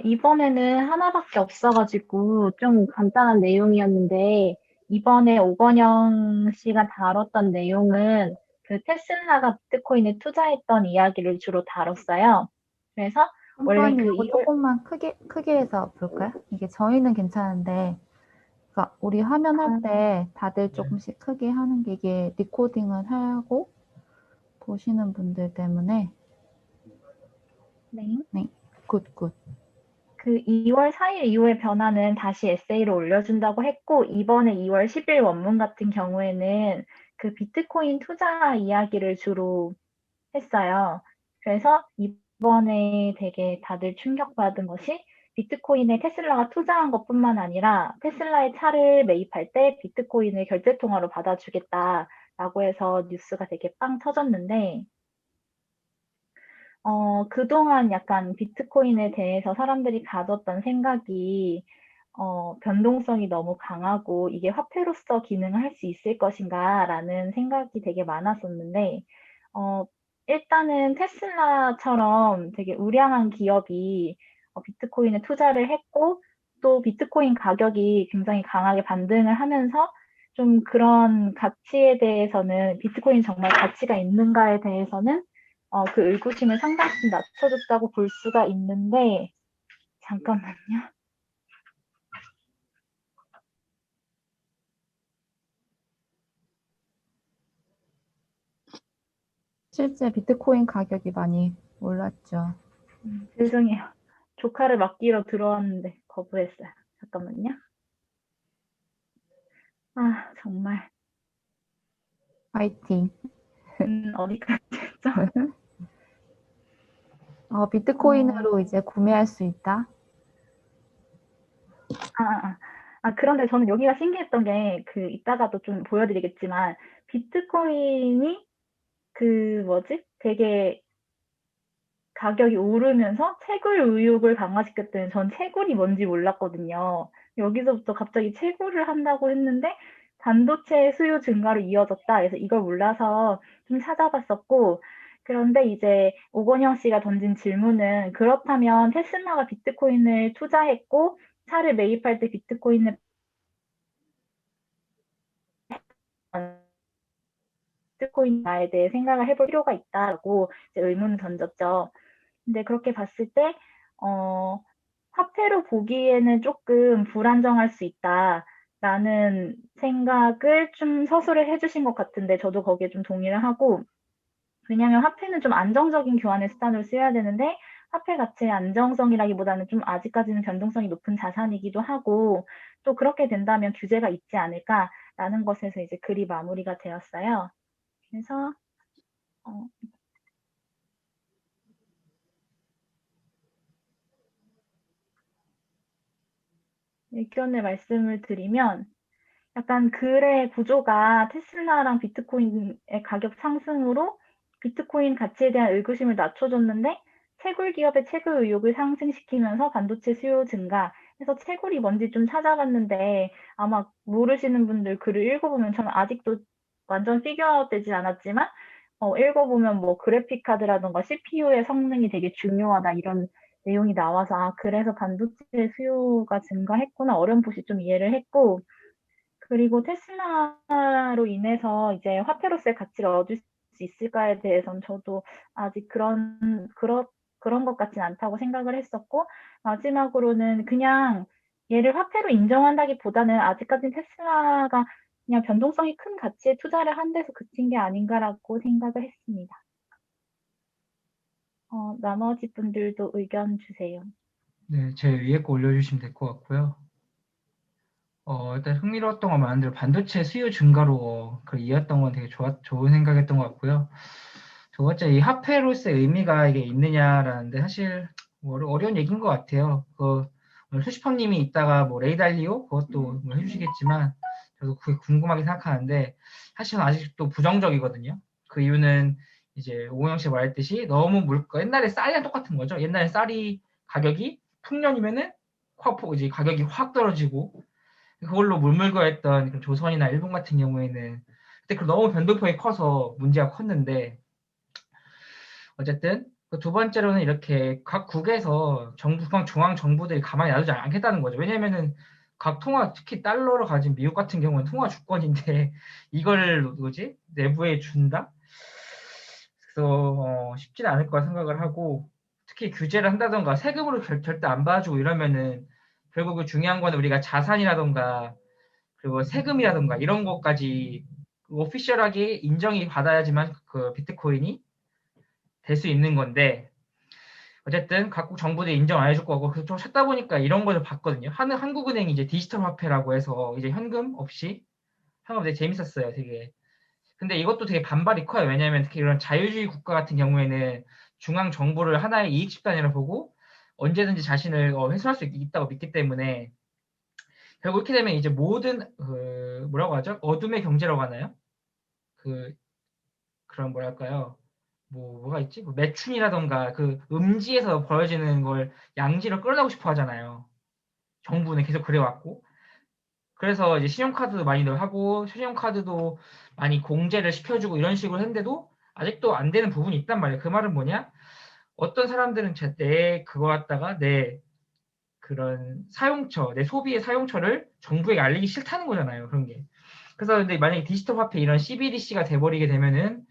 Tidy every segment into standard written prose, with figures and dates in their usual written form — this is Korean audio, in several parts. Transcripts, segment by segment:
이번에는 하나밖에 없어가지고 좀 간단한 내용이었는데, 이번에 오건영 씨가 다뤘던 내용은 그 테슬라가 비트코인에 투자했던 이야기를 주로 다뤘어요. 그래서 원래 잠깐 그 이거 2월, 조금만 크게 해서 볼까요? 이게 저희는 괜찮은데, 그러니까 우리 화면 할 때 다들 조금씩 크게 하는 게 이게 리코딩을 하고 보시는 분들 때문에. 네. 네, 굿. 그 2월 4일 이후의 변화는 다시 에세이를 올려준다고 했고, 이번에 2월 10일 원문 같은 경우에는 그 비트코인 투자 이야기를 주로 했어요. 그래서 이번에 되게 다들 충격받은 것이 비트코인에 테슬라가 투자한 것뿐만 아니라 테슬라의 차를 매입할 때 비트코인을 결제통화로 받아주겠다라고 해서 뉴스가 되게 빵 터졌는데, 그동안 약간 비트코인에 대해서 사람들이 가졌던 생각이 변동성이 너무 강하고 이게 화폐로서 기능을 할 수 있을 것인가라는 생각이 되게 많았었는데, 어, 일단은 테슬라처럼 되게 우량한 기업이 비트코인에 투자를 했고, 또 비트코인 가격이 굉장히 강하게 반등을 하면서 좀 그런 가치에 대해서는 비트코인 정말 가치가 있는가에 대해서는 그 의구심을 상당히 낮춰줬다고 볼 수가 있는데, 잠깐만요. 실제 비트코인 가격이 많이 올랐죠. 죄송해요. 조카를 맡기러 들어왔는데 거부했어요. 잠깐만요. 아, 정말. 화이팅. 어디까지 했죠? 비트코인으로 어, 이제 구매할 수 있다. 아, 아, 아. 그런데 저는 여기가 신기했던 게, 이따가도 좀 보여드리겠지만, 비트코인이 되게 가격이 오르면서 채굴 의욕을 강화시켰더니 전 채굴이 뭔지 몰랐거든요. 여기서부터 갑자기 채굴을 한다고 했는데 반도체 수요 증가로 이어졌다. 그래서 이걸 몰라서 좀 찾아봤었고, 그런데 이제 오건영 씨가 던진 질문은 그렇다면 테슬라가 비트코인을 투자했고 차를 매입할 때 비트코인을 비트코인에 대해 생각을 해볼 필요가 있다라고 이제 의문을 던졌죠. 근데 그렇게 봤을 때, 어, 화폐로 보기에는 조금 불안정할 수 있다라는 생각을 좀 서술을 해주신 것 같은데, 저도 거기에 좀 동의를 하고, 왜냐하면 화폐는 좀 안정적인 교환의 수단으로 쓰여야 되는데, 화폐 가치의 안정성이라기보다는 좀 아직까지는 변동성이 높은 자산이기도 하고, 또 그렇게 된다면 규제가 있지 않을까라는 것에서 이제 글이 마무리가 되었어요. 그래서, 어, 의견을 말씀을 드리면, 약간 글의 구조가 테슬라랑 비트코인의 가격 상승으로 비트코인 가치에 대한 의구심을 낮춰줬는데 채굴 기업의 채굴 의욕을 상승시키면서 반도체 수요 증가 해서 채굴이 뭔지 좀 찾아봤는데 아마 모르시는 분들 글을 읽어보면 저는 아직도 완전 피규어되진 않았지만 읽어보면 뭐 그래픽 카드라던가 CPU의 성능이 되게 중요하다 이런 내용이 나와서 그래서 반도체 수요가 증가했구나 어렴풋이 좀 이해를 했고 그리고 테슬라로 인해서 이제 화폐로서의 가치를 얻을 수 있을까에 대해서는 저도 아직 그런 것 같진 않다고 생각을 했었고, 마지막으로는 그냥 얘를 화폐로 인정한다기보다는 아직까지는 테슬라가 그냥 변동성이 큰 가치에 투자를 한 데서 그친 게 아닌가라고 생각을 했습니다. 나머지 분들도 의견 주세요. 네, 제 위에 거 올려주시면 될 것 같고요. 일단 흥미로웠던 건 많은데 반도체 수요 증가로 그 이었던 건 되게 좋은 생각이었던 것 같고요. 두 번째, 이 화폐로서의 의미가 이게 있느냐라는데 사실 뭐 어려운 얘기인 것 같아요. 오늘 수시펑님이 이따가 뭐 레이달리오 그것도 뭐 해주시겠지만 저도 그게 궁금하게 생각하는데 사실은 아직도 부정적이거든요. 그 이유는 이제 오은영 씨가 말했듯이 너무 옛날에 쌀이랑 똑같은 거죠. 옛날에 쌀이 가격이 풍년이면은 이제 가격이 확 떨어지고 그걸로 물물거렸던 조선이나 일본 같은 경우에는 그때 그 너무 변동폭이 커서 문제가 컸는데 어쨌든 두 번째로는 이렇게 각 국에서 중앙 정부들이 가만히 놔두지 않겠다는 거죠. 왜냐면은 각 통화, 특히 달러로 가진 미국 같은 경우는 통화 주권인데 이걸 뭐지? 내부에 준다? 그래서 쉽지는 않을 거라 생각을 하고 특히 규제를 한다던가 세금으로 절대 안 봐주고 이러면은 결국은 중요한 거는 우리가 자산이라던가 그리고 세금이라던가 이런 것까지 오피셜하게 인정이 받아야지만 그 비트코인이 될 수 있는 건데 어쨌든 각국 정부들이 인정 안 해줄 거고 그래서 좀 찾다 보니까 이런 거를 봤거든요. 한국은행이 이제 디지털 화폐라고 해서 이제 현금 없이 하는 거 되게 재밌었어요. 되게. 근데 이것도 되게 반발이 커요. 왜냐하면 특히 이런 자유주의 국가 같은 경우에는 중앙 정부를 하나의 이익 집단이라 보고 언제든지 자신을 훼손할 수 있다고 믿기 때문에 결국 이렇게 되면 이제 모든 뭐라고 하죠? 어둠의 경제라고 하나요? 그 그런 뭐랄까요? 뭐가 있지? 뭐 매춘이라던가 그 음지에서 벌어지는 걸 양지로 끌어내고 싶어 하잖아요. 정부는 계속 그래왔고. 그래서 이제 신용카드도 많이 하고, 신용카드도 많이 공제를 시켜주고 이런 식으로 했는데도 아직도 안 되는 부분이 있단 말이에요. 그 말은 뭐냐? 어떤 사람들은 내 그거 갖다가 내 그런 사용처, 내 소비의 사용처를 정부에게 알리기 싫다는 거잖아요. 그런 게. 그래서 근데 만약에 디지털 화폐 이런 CBDC가 돼버리게 되면은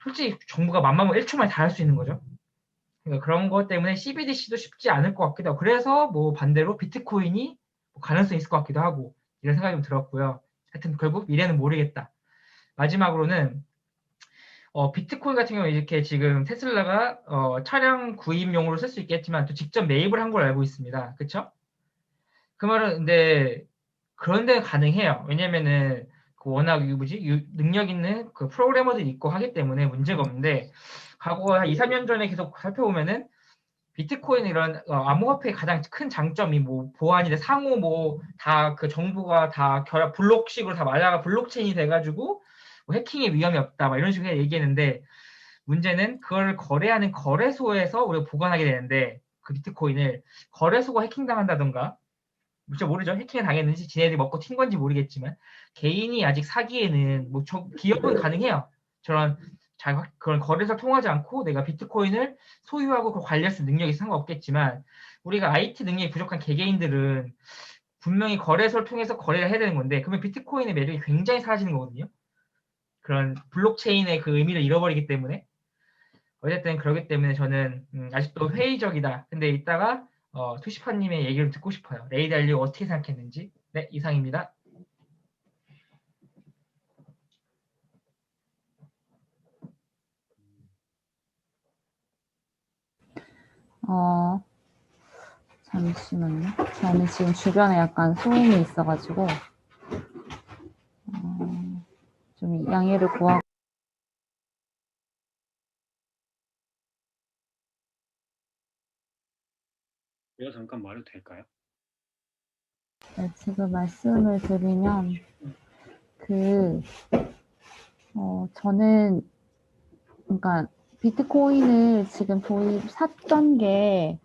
솔직히 정부가 맘먹으면 1초 만에 다 할 수 있는 거죠. 그러니까 그런 것 때문에 CBDC도 쉽지 않을 것 같기도 하고 그래서 뭐 반대로 비트코인이 뭐 가능성이 있을 것 같기도 하고 이런 생각이 좀 들었고요. 하여튼 결국 미래는 모르겠다. 마지막으로는 비트코인 같은 경우에 이렇게 지금 테슬라가 차량 구입용으로 쓸 수 있겠지만 또 직접 매입을 한 걸로 알고 있습니다. 그렇죠? 그 말은 근데 그런 데는 가능해요. 왜냐면은 그 워낙 능력 있는 그 프로그래머들이 있고 하기 때문에 문제가 없는데 과거 한 2, 3년 전에 계속 살펴보면은 비트코인 이런 암호화폐의 가장 큰 장점이 뭐 보안이나 상호 뭐 다 그 정보가 다 결합 블록식으로 다 말라가 블록체인이 돼가지고 뭐 해킹의 위험이 없다 막 이런 식으로 얘기했는데 문제는 그걸 거래하는 거래소에서 우리가 보관하게 되는데 그 비트코인을 거래소가 해킹당한다던가 진짜 모르죠. 해킹을 당했는지 지네들이 먹고 튄 건지 모르겠지만 개인이 아직 사기에는 뭐 기업은 가능해요. 저런 그런 거래소 통하지 않고 내가 비트코인을 소유하고 그걸 관리할 수 있는 능력이 상관없겠지만 우리가 IT 능력이 부족한 개개인들은 분명히 거래소를 통해서 거래를 해야 되는 건데 그러면 비트코인의 매력이 굉장히 사라지는 거거든요. 그런 블록체인의 그 의미를 잃어버리기 때문에 어쨌든 그러기 때문에 저는 아직도 회의적이다. 근데 이따가 투시파님의 얘기를 듣고 싶어요. 레이 달리오 어떻게 생각했는지. 네, 이상입니다. 어, 잠시만요. 저는 지금 주변에 약간 소음이 있어가지고 좀 양해를 구하고. 제가 잠깐 말해도 될까요? 네, 지금 말씀을 드리면 저는 그러니까 비트코인을 지금 샀던 게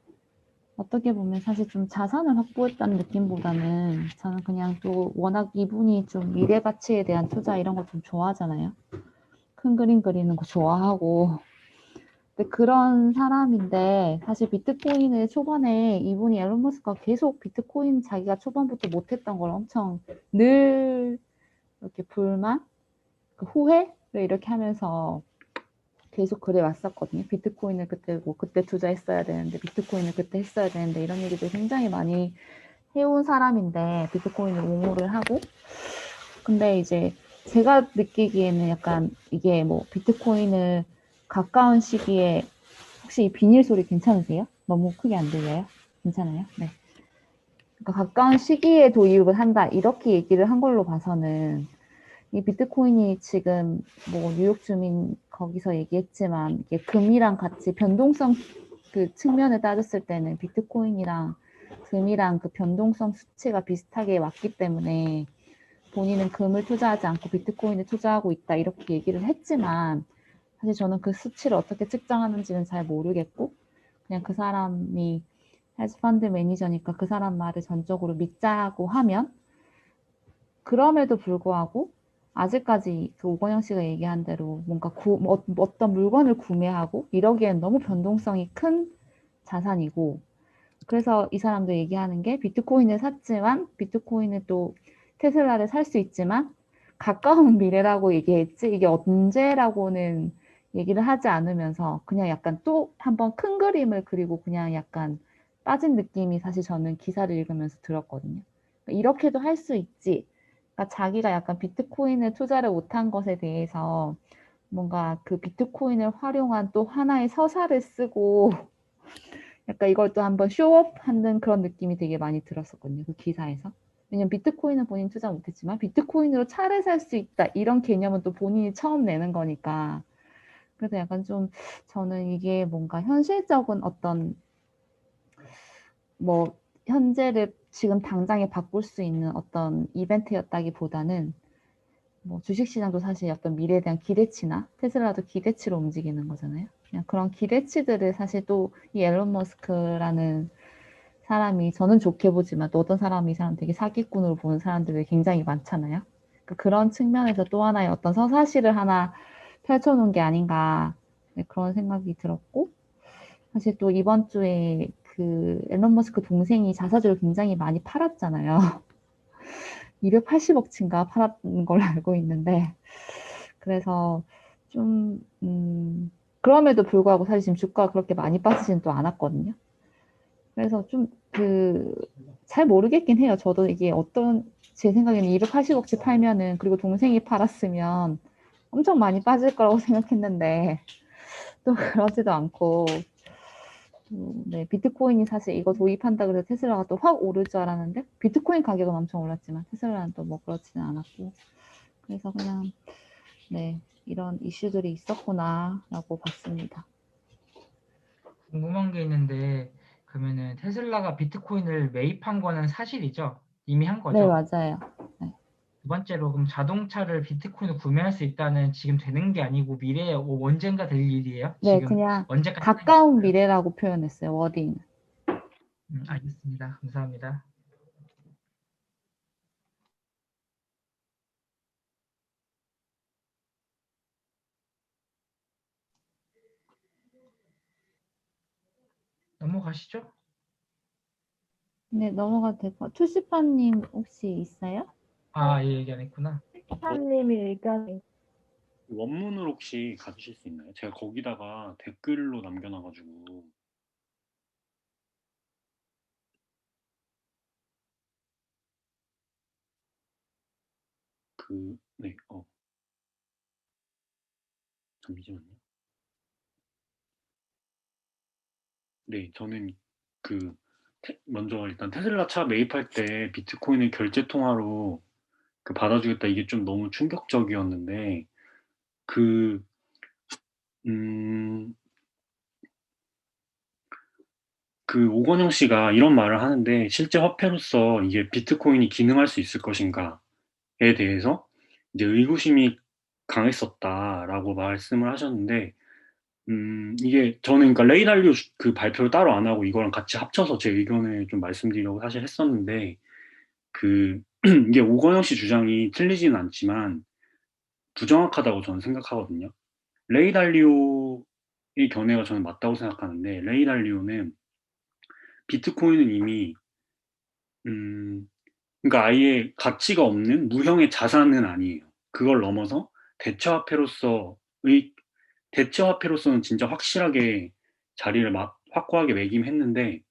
어떻게 보면 사실 좀 자산을 확보했다는 느낌보다는 저는 그냥 또 워낙 이분이 좀 미래 가치에 대한 투자 이런 거 좀 좋아하잖아요. 큰 그림 그리는 거 좋아하고. 근데 그런 사람인데 사실 비트코인을 초반에 이분이 앨런 머스크가 계속 비트코인 자기가 초반부터 못했던 걸 엄청 늘 이렇게 불만, 후회를 이렇게 하면서 계속 그래 왔었거든요. 비트코인을 그때 투자했어야 되는데, 비트코인을 그때 했어야 되는데, 이런 얘기들 굉장히 많이 해온 사람인데, 비트코인을 옹호를 하고. 근데 이제 제가 느끼기에는 약간 이게 뭐 비트코인을 가까운 시기에, 혹시 이 비닐 소리 괜찮으세요? 너무 크게 안 들려요? 괜찮아요? 네. 그러니까 가까운 시기에 도입을 한다, 이렇게 얘기를 한 걸로 봐서는 이 비트코인이 지금 뭐 뉴욕 주민 거기서 얘기했지만 이게 금이랑 같이 변동성 그 측면에 따졌을 때는 비트코인이랑 금이랑 그 변동성 수치가 비슷하게 왔기 때문에 본인은 금을 투자하지 않고 비트코인을 투자하고 있다 이렇게 얘기를 했지만 사실 저는 그 수치를 어떻게 측정하는지는 잘 모르겠고 그냥 그 사람이 헤지펀드 매니저니까 그 사람 말을 전적으로 믿자고 하면 그럼에도 불구하고 아직까지 그 오건영 씨가 얘기한 대로 뭔가 어떤 물건을 구매하고 이러기엔 너무 변동성이 큰 자산이고, 그래서 이 사람도 얘기하는 게 비트코인을 샀지만 비트코인을 또 테슬라를 살 수 있지만 가까운 미래라고 얘기했지 이게 언제라고는 얘기를 하지 않으면서 그냥 약간 또 한번 큰 그림을 그리고 그냥 약간 빠진 느낌이 사실 저는 기사를 읽으면서 들었거든요. 이렇게도 할 수 있지. 그러니까 자기가 약간 비트코인을 투자를 못한 것에 대해서 뭔가 그 비트코인을 활용한 또 하나의 서사를 쓰고 약간 이걸 또 한번 쇼업하는 그런 느낌이 되게 많이 들었었거든요. 그 기사에서. 왜냐면 비트코인은 본인 투자 못했지만 비트코인으로 차를 살 수 있다. 이런 개념은 또 본인이 처음 내는 거니까. 그래서 약간 좀 저는 이게 뭔가 현실적인 어떤 뭐 현재를 지금 당장에 바꿀 수 있는 어떤 이벤트였다기보다는 뭐 주식시장도 사실 어떤 미래에 대한 기대치나 테슬라도 기대치로 움직이는 거잖아요. 그냥 그런 기대치들을 사실 또 이 앨런 머스크라는 사람이 저는 좋게 보지만 또 어떤 사람이 이 사람 되게 사기꾼으로 보는 사람들이 굉장히 많잖아요. 그런 측면에서 또 하나의 어떤 서사시를 하나 펼쳐놓은 게 아닌가 네, 그런 생각이 들었고 사실 또 이번 주에 그 앨런 머스크 동생이 자사주를 굉장히 많이 팔았잖아요. 280억치인가 팔았는 걸로 알고 있는데 그래서 좀 그럼에도 불구하고 사실 지금 주가가 그렇게 많이 빠지진 또 않았거든요. 그래서 좀 잘 모르겠긴 해요. 저도 이게 제 생각에는 280억치 팔면은 그리고 동생이 팔았으면 엄청 많이 빠질 거라고 생각했는데 또 그러지도 않고 네, 비트코인이 사실 이거 도입한다 그래서 테슬라가 또 확 오를 줄 알았는데 비트코인 가격은 엄청 올랐지만 테슬라는 또 뭐 그렇지는 않았고 그래서 그냥 네 이런 이슈들이 있었구나라고 봤습니다. 궁금한 게 있는데 그러면은 테슬라가 비트코인을 매입한 거는 사실이죠? 이미 한 네, 거죠? 맞아요. 네. 두 번째로 그럼 자동차를 비트코인으로 구매할 수 있다는 지금 되는 게 아니고 미래에 언젠가 될 일이에요? 네, 지금 그냥 언제까지 하는 게 가까운 있어요? 미래라고 표현했어요, 워딩. 알겠습니다. 감사합니다. 넘어가시죠. 네, 넘어가도 될 것 같아요. 투시파님 혹시 있어요? 예, 얘기 안 했구나. 사님이 의견이 원문을 혹시 가주실 수 있나요? 제가 거기다가 댓글로 남겨놔가지고 네, 잠시만요. 네, 저는 먼저 일단 테슬라 차 매입할 때 비트코인을 결제 통화로 받아주겠다 이게 좀 너무 충격적이었는데 그, 음, 오건영 씨가 이런 말을 하는데 실제 화폐로서 이게 비트코인이 기능할 수 있을 것인가에 대해서 이제 의구심이 강했었다라고 말씀을 하셨는데 이게 저는 그러니까 레이 달리오 발표를 따로 안 하고 이거랑 같이 합쳐서 제 의견을 좀 말씀드리려고 사실 했었는데 그 이게 오건영 씨 주장이 틀리지는 않지만 부정확하다고 저는 생각하거든요. 레이 달리오의 견해가 저는 맞다고 생각하는데 레이 달리오는 비트코인은 이미 음 그러니까 아예 가치가 없는 무형의 자산은 아니에요. 그걸 넘어서 대체화폐로서의 대체화폐로서는 진짜 확실하게 자리를 확고하게 매김했는데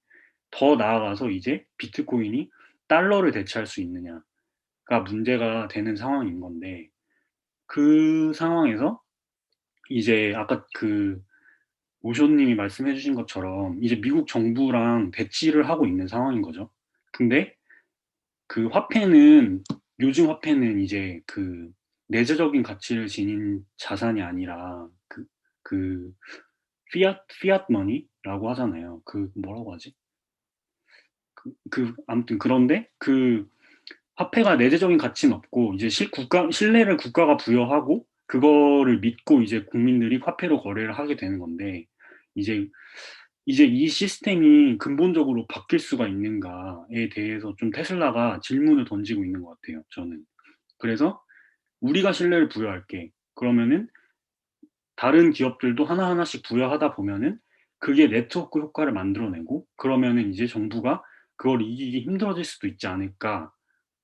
더 나아가서 이제 비트코인이 달러를 대체할 수 있느냐가 문제가 되는 상황인 건데 그 상황에서 이제 아까 오쇼님이 말씀해 주신 것처럼 이제 미국 정부랑 대치를 하고 있는 상황인 거죠. 근데 요즘 화폐는 이제 내재적인 가치를 지닌 자산이 아니라 그, 피앗 머니라고 하잖아요. 뭐라고 하지? 아무튼 그런데 화폐가 내재적인 가치는 없고 이제 신뢰를 국가가 부여하고 그거를 믿고 이제 국민들이 화폐로 거래를 하게 되는 건데 이제 이 시스템이 근본적으로 바뀔 수가 있는가에 대해서 좀 테슬라가 질문을 던지고 있는 것 같아요, 저는. 그래서 우리가 신뢰를 부여할게. 그러면은 다른 기업들도 하나하나씩 부여하다 보면은 그게 네트워크 효과를 만들어내고 그러면은 이제 정부가 그걸 이기기 힘들어질 수도 있지 않을까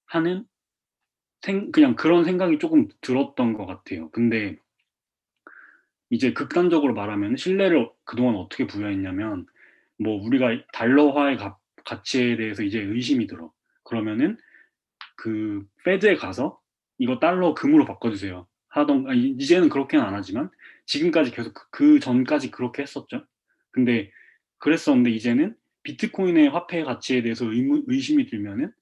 하는 그냥 그런 생각이 조금 들었던 것 같아요. 근데 이제 극단적으로 말하면 신뢰를 그동안 어떻게 부여했냐면 뭐 우리가 달러화의 가치에 대해서 이제 의심이 들어. 그러면은 그 페드에 가서 이거 달러 금으로 바꿔주세요. 이제는 그렇게는 안 하지만 지금까지 계속 그 전까지 그렇게 했었죠. 근데 그랬었는데 이제는 비트코인의 화폐 가치에 대해서 의심이 들면은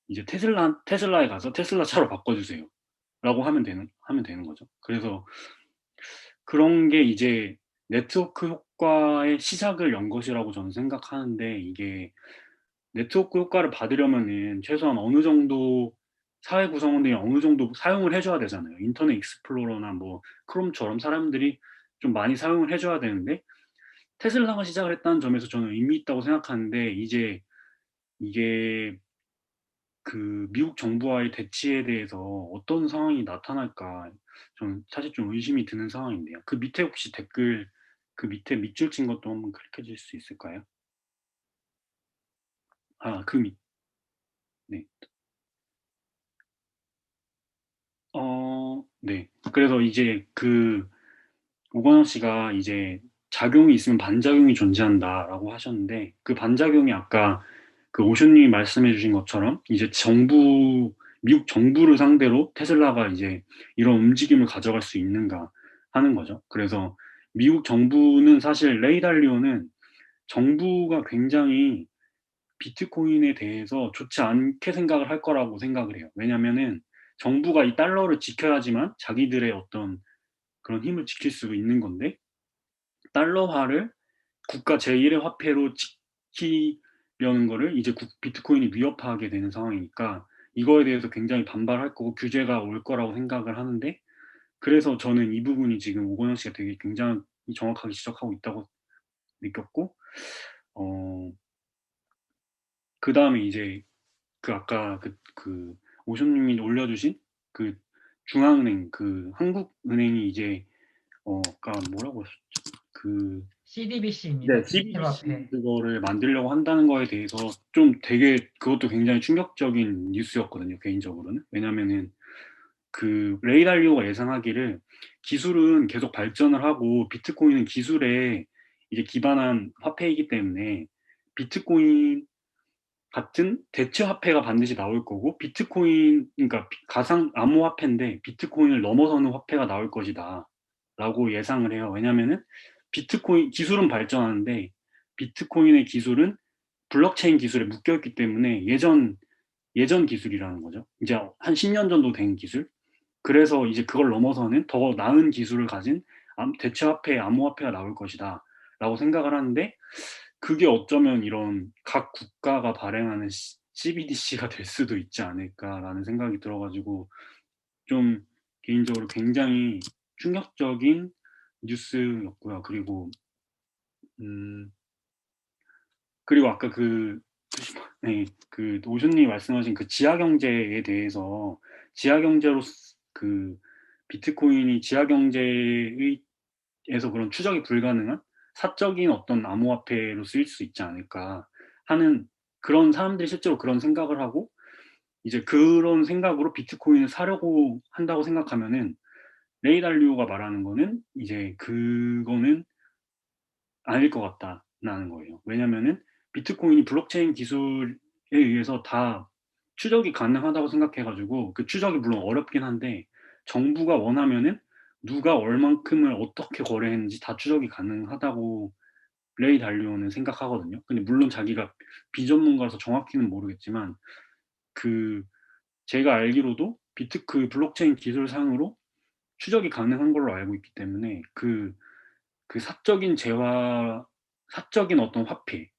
이제 테슬라에 가서 테슬라 차로 바꿔주세요. 라고 하면 되는 거죠. 그래서 그런 게 이제 네트워크 효과의 시작을 연 것이라고 저는 생각하는데 이게 네트워크 효과를 받으려면은 최소한 어느 정도 사회 구성원들이 어느 정도 사용을 해줘야 되잖아요. 인터넷 익스플로러나 뭐 크롬처럼 사람들이 좀 많이 사용을 해줘야 되는데 테슬라가 시작을 했다는 점에서 저는 의미 있다고 생각하는데 이제 이게 그 미국 정부와의 대치에 대해서 어떤 상황이 나타날까 저는 사실 좀 의심이 드는 상황인데요. 그 밑에 혹시 댓글 그 밑에 밑줄 친 것도 한번 클릭해 줄 수 있을까요? 아, 네. 네. 그래서 이제 그 오건영 씨가 이제 작용이 있으면 반작용이 존재한다라고 하셨는데 그 반작용이 아까 그 오션님이 말씀해 주신 것처럼 이제 미국 정부를 상대로 테슬라가 이제 이런 움직임을 가져갈 수 있는가 하는 거죠. 그래서 미국 정부는 사실 레이 달리오는 정부가 굉장히 비트코인에 대해서 좋지 않게 생각을 할 거라고 생각을 해요. 왜냐면은 정부가 이 달러를 지켜야지만 자기들의 어떤 그런 힘을 지킬 수 있는 건데 달러화를 국가 제1의 화폐로 지키려는 거를 이제 비트코인이 위협하게 되는 상황이니까 이거에 대해서 굉장히 반발할 거고 규제가 올 거라고 생각을 하는데 그래서 저는 이 부분이 지금 오건영 씨가 되게 굉장히 정확하게 지적하고 있다고 느꼈고 그 다음에 이제 그 아까 그 오션님이 올려주신 그 중앙은행 그 한국은행이 이제 아까 뭐라고 하셨죠? 그 CDBC입니다. 네, 디지털 CBDC 화폐. 그거를 만들려고 한다는 거에 대해서 좀 되게 그것도 굉장히 충격적인 뉴스였거든요, 개인적으로는. 왜냐면은 그 레이 달리오가 예상하기를 기술은 계속 발전을 하고 비트코인은 기술에 이제 기반한 화폐이기 때문에 비트코인 같은 대체 화폐가 반드시 나올 거고 비트코인 그러니까 가상 암호화폐인데 비트코인을 넘어서는 화폐가 나올 것이다 라고 예상을 해요. 왜냐면은 비트코인 기술은 발전하는데 비트코인의 기술은 블록체인 기술에 묶여 있기 때문에 예전 기술이라는 거죠. 이제 한 10년 정도 된 기술. 그래서 이제 그걸 넘어서는 더 나은 기술을 가진 대체 화폐, 암호화폐가 나올 것이다 라고 생각을 하는데 그게 어쩌면 이런 각 국가가 발행하는 CBDC가 될 수도 있지 않을까라는 생각이 들어가지고 좀 개인적으로 굉장히 충격적인 뉴스였고요. 음, 그리고 아까 네, 그 오션님이 말씀하신 그 지하 경제에 대해서 지하 경제로 그 비트코인이 지하 경제에서 그런 추적이 불가능한 사적인 어떤 암호화폐로 쓰일 수 있지 않을까 하는 그런 사람들이 실제로 그런 생각을 하고 이제 그런 생각으로 비트코인을 사려고 한다고 생각하면은 레이 달리오가 말하는 거는 이제 그거는 아닐 것 같다라는 거예요. 왜냐면은 비트코인이 블록체인 기술에 의해서 다 추적이 가능하다고 생각해가지고 그 추적이 물론 어렵긴 한데 정부가 원하면은 누가 얼만큼을 어떻게 거래했는지 다 추적이 가능하다고 레이 달리오는 생각하거든요. 근데 물론 자기가 비전문가라서 정확히는 모르겠지만 그 제가 알기로도 그 블록체인 기술상으로 추적이 가능한 걸로 알고 있기 때문에 그 사적인 어떤 화폐,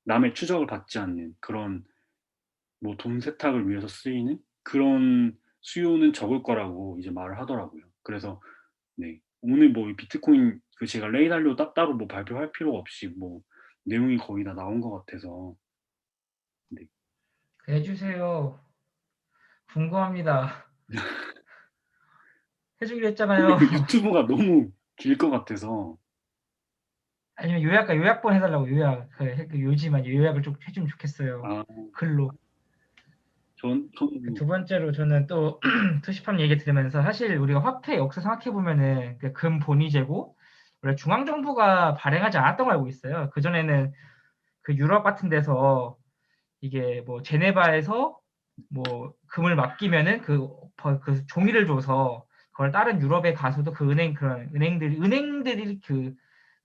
남의 추적을 받지 않는 그런 뭐 돈 세탁을 위해서 쓰이는 그런 수요는 적을 거라고 이제 말을 하더라고요. 그래서 네, 오늘 뭐 비트코인 그 제가 레이 달리오 따로 뭐 발표할 필요가 없이 뭐 내용이 거의 다 나온 것 같아서 네. 해주세요. 궁금합니다. 해주기로 했잖아요. 유튜브가 너무 길 것 같아서. 아니면 요약본 해달라고 그 요지만 요약을 좀 해주면 좋겠어요. 아, 글로. 저는 두 번째로 저는 또 투시판 얘기 들으면서 사실 우리가 화폐 역사 생각해 보면은 그 금본위제고 원래 중앙 정부가 발행하지 않았던 걸 알고 있어요. 그 전에는 그 유럽 같은 데서 이게 뭐 제네바에서 뭐 금을 맡기면은 그 종이를 줘서 그걸 다른 유럽에 가서도 그 그런 은행들이 그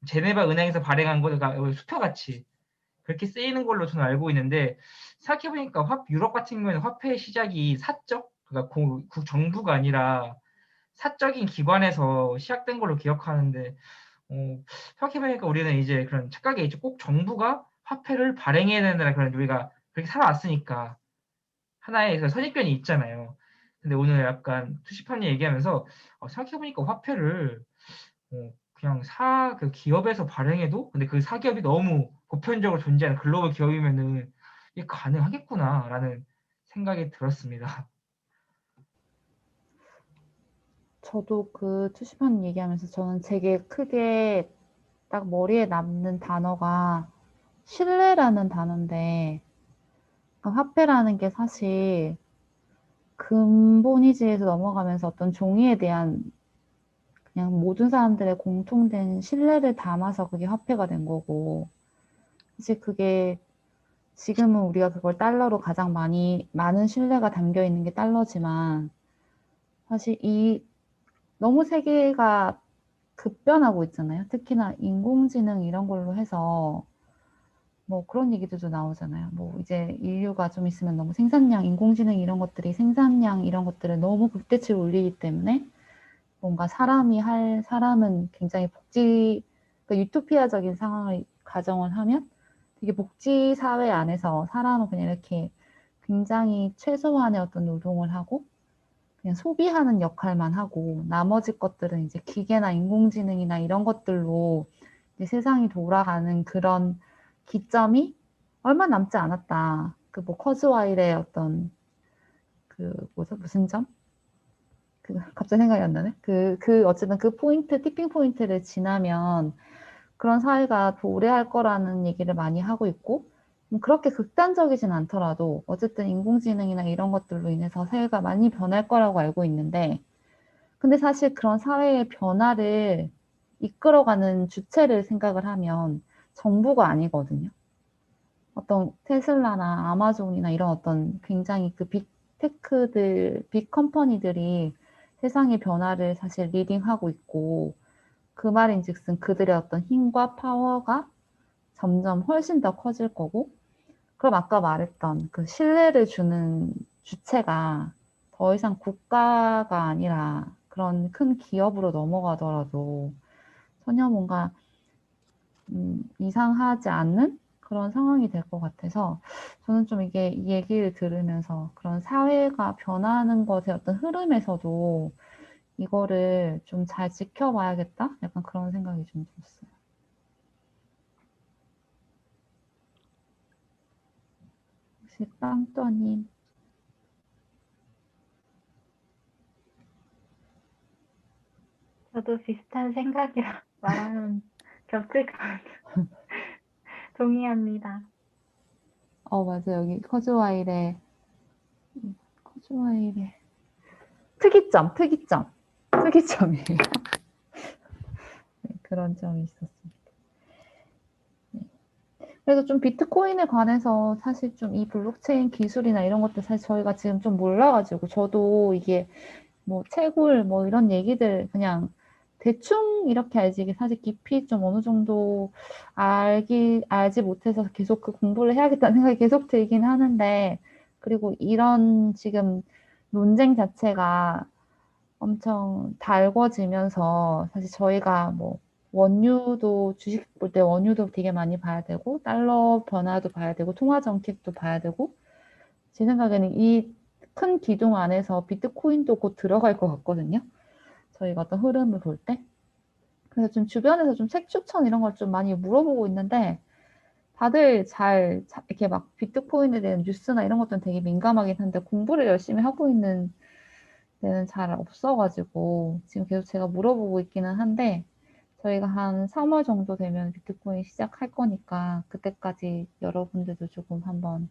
제네바 은행에서 발행한 거가 수표같이 그렇게 쓰이는 걸로 저는 알고 있는데 생각해보니까 유럽 같은 경우에는 화폐의 시작이 사적, 그러니까 정부가 아니라 사적인 기관에서 시작된 걸로 기억하는데 생각해보니까 우리는 이제 그런 착각에 이제 꼭 정부가 화폐를 발행해야 된다는 그런 우리가 그렇게 살아왔으니까 하나의 그 선입견이 있잖아요. 근데 오늘 약간 투시판이 얘기하면서 생각해보니까 화폐를 그냥 그 기업에서 발행해도 근데 그 사기업이 너무 보편적으로 존재하는 글로벌 기업이면은 이게 가능하겠구나라는 생각이 들었습니다. 저도 그 투시판 얘기하면서 저는 되게 크게 딱 머리에 남는 단어가 신뢰라는 단어인데, 그러니까 화폐라는 게 사실 근본이지에서 넘어가면서 어떤 종이에 대한 그냥 모든 사람들의 공통된 신뢰를 담아서 그게 화폐가 된 거고, 사실 그게 지금은 우리가 그걸 달러로 가장 많은 신뢰가 담겨 있는 게 달러지만, 사실 너무 세계가 급변하고 있잖아요. 특히나 인공지능 이런 걸로 해서 뭐 그런 얘기들도 나오잖아요. 뭐 이제 인류가 좀 있으면 너무 인공지능 이런 것들이 생산량 이런 것들을 너무 극대치로 올리기 때문에 뭔가 사람은 굉장히 그러니까 유토피아적인 상황을 가정을 하면 되게 복지 사회 안에서 사람은 그냥 이렇게 굉장히 최소한의 어떤 노동을 하고 그냥 소비하는 역할만 하고 나머지 것들은 이제 기계나 인공지능이나 이런 것들로 이제 세상이 돌아가는 그런 기점이 얼마 남지 않았다. 그 뭐 커즈와일의 어떤 무슨 점? 갑자기 생각이 안 나네. 어쨌든 그 티핑 포인트를 지나면 그런 사회가 도래할 거라는 얘기를 많이 하고 있고, 그렇게 극단적이진 않더라도, 어쨌든 인공지능이나 이런 것들로 인해서 사회가 많이 변할 거라고 알고 있는데, 근데 사실 그런 사회의 변화를 이끌어가는 주체를 생각을 하면 정부가 아니거든요. 어떤 테슬라나 아마존이나 이런 어떤 굉장히 그 빅 컴퍼니들이 세상의 변화를 사실 리딩하고 있고, 그 말인즉슨 그들의 어떤 힘과 파워가 점점 훨씬 더 커질 거고, 그럼 아까 말했던 그 신뢰를 주는 주체가 더 이상 국가가 아니라 그런 큰 기업으로 넘어가더라도 전혀 뭔가 이상하지 않는 그런 상황이 될 것 같아서 저는 좀 이 얘기를 들으면서 그런 사회가 변하는 것의 어떤 흐름에서도 이거를 좀 잘 지켜봐야겠다? 약간 그런 생각이 좀 들었어요. 혹시 빵떠님. 저도 비슷한 생각이라 말하면 겹칠 것 같아요. 동의합니다. 맞아요. 여기 커즈와일의 특이점이에요. 네, 그런 점이 있었습니다. 네. 그래서 좀 비트코인에 관해서 사실 좀 이 블록체인 기술이나 이런 것들 사실 저희가 지금 좀 몰라가지고 저도 이게 뭐 채굴 뭐 이런 얘기들 그냥 대충 이렇게 알지 이게 사실 깊이 좀 어느 정도 알지 못해서 계속 그 공부를 해야겠다는 생각이 계속 들긴 하는데 그리고 이런 지금 논쟁 자체가 엄청 달궈지면서 사실 저희가 뭐 원유도 주식 볼 때 원유도 되게 많이 봐야 되고 달러 변화도 봐야 되고 통화 정책도 봐야 되고 제 생각에는 이 큰 기둥 안에서 비트코인도 곧 들어갈 것 같거든요. 저희가 어떤 흐름을 볼 때. 그래서 좀 주변에서 좀 책 추천 이런 걸 좀 많이 물어보고 있는데 다들 이렇게 막 비트코인에 대한 뉴스나 이런 것들은 되게 민감하긴 한데 공부를 열심히 하고 있는 데는 잘 없어가지고 지금 계속 제가 물어보고 있기는 한데 저희가 한 3월 정도 되면 비트코인 시작할 거니까 그때까지 여러분들도 조금 한번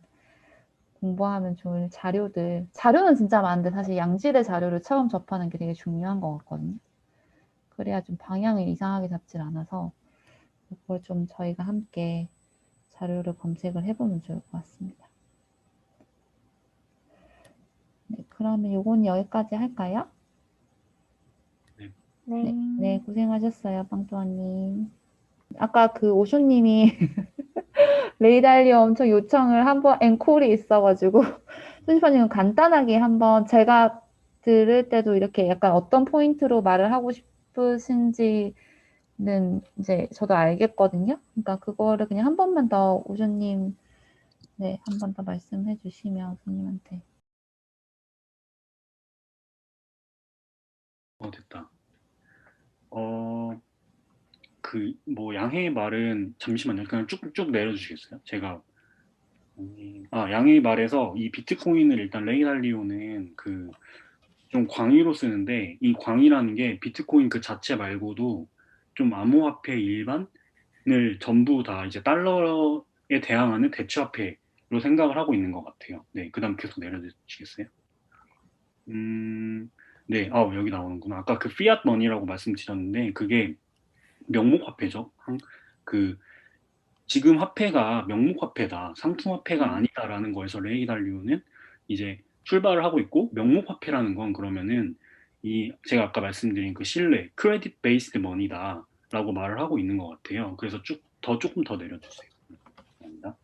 공부하면 좋을 자료는 진짜 많은데 사실 양질의 자료를 처음 접하는 게 되게 중요한 것 같거든요. 그래야 좀 방향을 이상하게 잡질 않아서 그걸 좀 저희가 함께 자료를 검색을 해보면 좋을 것 같습니다. 네, 그러면 요건 여기까지 할까요? 네. 네, 고생하셨어요, 빵또아님. 아까 그 오쇼님이 레이달리오 엄청 요청을 한번 앵콜이 있어가지고 수지파님은 간단하게 한번 제가 들을 때도 이렇게 약간 어떤 포인트로 말을 하고 싶으신지는 이제 저도 알겠거든요. 그러니까 그거를 그냥 한 번만 더 오쇼님 네, 한 번 더 말씀해 주시면 손님한테. 됐다. 뭐 양해의 말은 잠시만요. 그냥 쭉쭉 내려주시겠어요? 제가 양해의 말에서 이 비트코인을 일단 레이달리오는 그 좀 광의로 쓰는데 이 광의라는 게 비트코인 그 자체 말고도 좀 암호화폐 일반을 전부 다 이제 달러에 대항하는 대체화폐로 생각을 하고 있는 것 같아요. 네, 그다음 계속 내려주시겠어요? 네, 여기 나오는구나. 아까 그 피앗 머니라고 말씀드렸는데 그게 명목화폐죠. 그 지금 화폐가 명목화폐다, 상품화폐가 아니다라는 거에서 레이달리오는 이제 출발을 하고 있고 명목화폐라는 건 그러면은 이 제가 아까 말씀드린 그 신뢰, 크레딧 베이스드 머니다라고 말을 하고 있는 것 같아요. 그래서 조금 더 내려주세요. 감사합니다.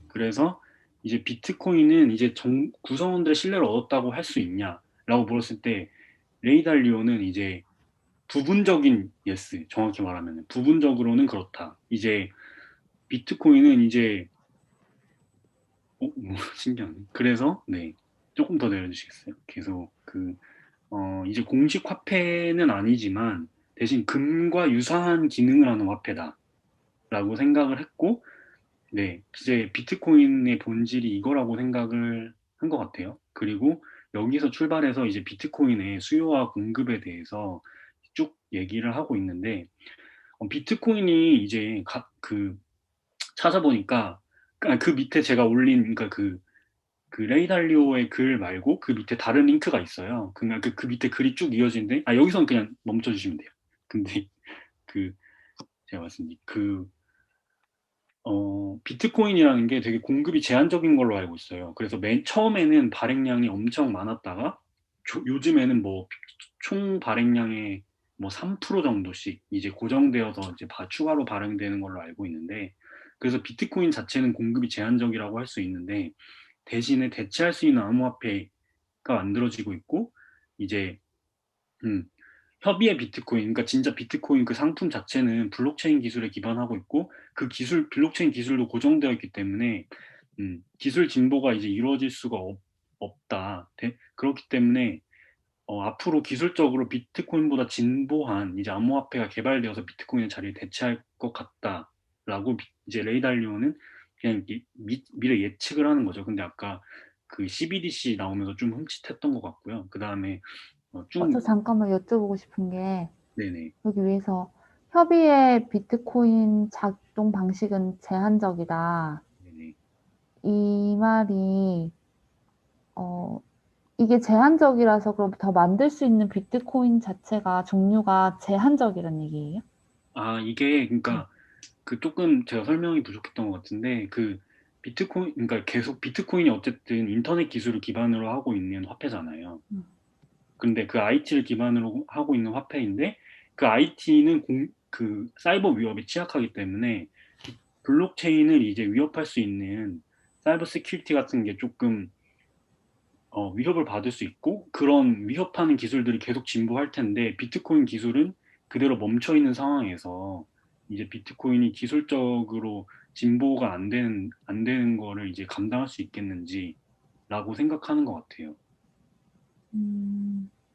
그래서 이제 비트코인은 이제 구성원들의 신뢰를 얻었다고 할 수 있냐라고 물었을 때 레이달리오는 이제 부분적인 예스, 정확히 말하면 부분적으로는 그렇다. 이제 비트코인은 이제 뭐 신기하네. 그래서 네, 조금 더 내려주시겠어요? 계속 이제 공식 화폐는 아니지만 대신 금과 유사한 기능을 하는 화폐다라고 생각을 했고, 네, 이제 비트코인의 본질이 이거라고 생각을 한 것 같아요. 그리고 여기서 출발해서 이제 비트코인의 수요와 공급에 대해서 쭉 얘기를 하고 있는데, 비트코인이 이제 찾아보니까 그 밑에 제가 올린 그러니까 그 레이달리오의 글 말고 그 밑에 다른 링크가 있어요. 그러니까 그 밑에 글이 쭉 이어지는데 여기선 그냥 멈춰주시면 돼요. 근데 그 제가 말씀드린 비트코인이라는 게 되게 공급이 제한적인 걸로 알고 있어요. 그래서 맨 처음에는 발행량이 엄청 많았다가 요즘에는 뭐 총 발행량의 뭐 3% 정도씩 이제 고정되어서 이제 추가로 발행되는 걸로 알고 있는데, 그래서 비트코인 자체는 공급이 제한적이라고 할 수 있는데 대신에 대체할 수 있는 암호화폐가 만들어지고 있고, 이제 음, 협의의 비트코인, 그러니까 진짜 비트코인 그 상품 자체는 블록체인 기술에 기반하고 있고 그 블록체인 기술도 고정되어 있기 때문에 기술 진보가 이제 이루어질 수가 없다. 그렇기 때문에 앞으로 기술적으로 비트코인보다 진보한 이제 암호화폐가 개발되어서 비트코인의 자리를 대체할 것 같다라고 이제 레이달리오는 그냥 미래 예측을 하는 거죠. 근데 아까 그 CBDC 나오면서 좀 흠칫했던 것 같고요. 그 다음에 저 잠깐만 여쭤보고 싶은 게 네네. 여기 위에서 협의의 비트코인 작동 방식은 제한적이다. 네네. 이 말이 이게 제한적이라서 그럼 더 만들 수 있는 비트코인 자체가 종류가 제한적이란 얘기예요? 이게 그러니까 그 조금 제가 설명이 부족했던 것 같은데 비트코인, 그러니까 계속 비트코인이 어쨌든 인터넷 기술을 기반으로 하고 있는 화폐잖아요. 근데 그 IT를 기반으로 하고 있는 화폐인데 그 IT는 그 사이버 위협에 취약하기 때문에 블록체인을 이제 위협할 수 있는 사이버 세큐리티 같은 게 조금 위협을 받을 수 있고, 그런 위협하는 기술들이 계속 진보할 텐데 비트코인 기술은 그대로 멈춰 있는 상황에서 이제 비트코인이 기술적으로 진보가 안 되는 거를 이제 감당할 수 있겠는지라고 생각하는 것 같아요.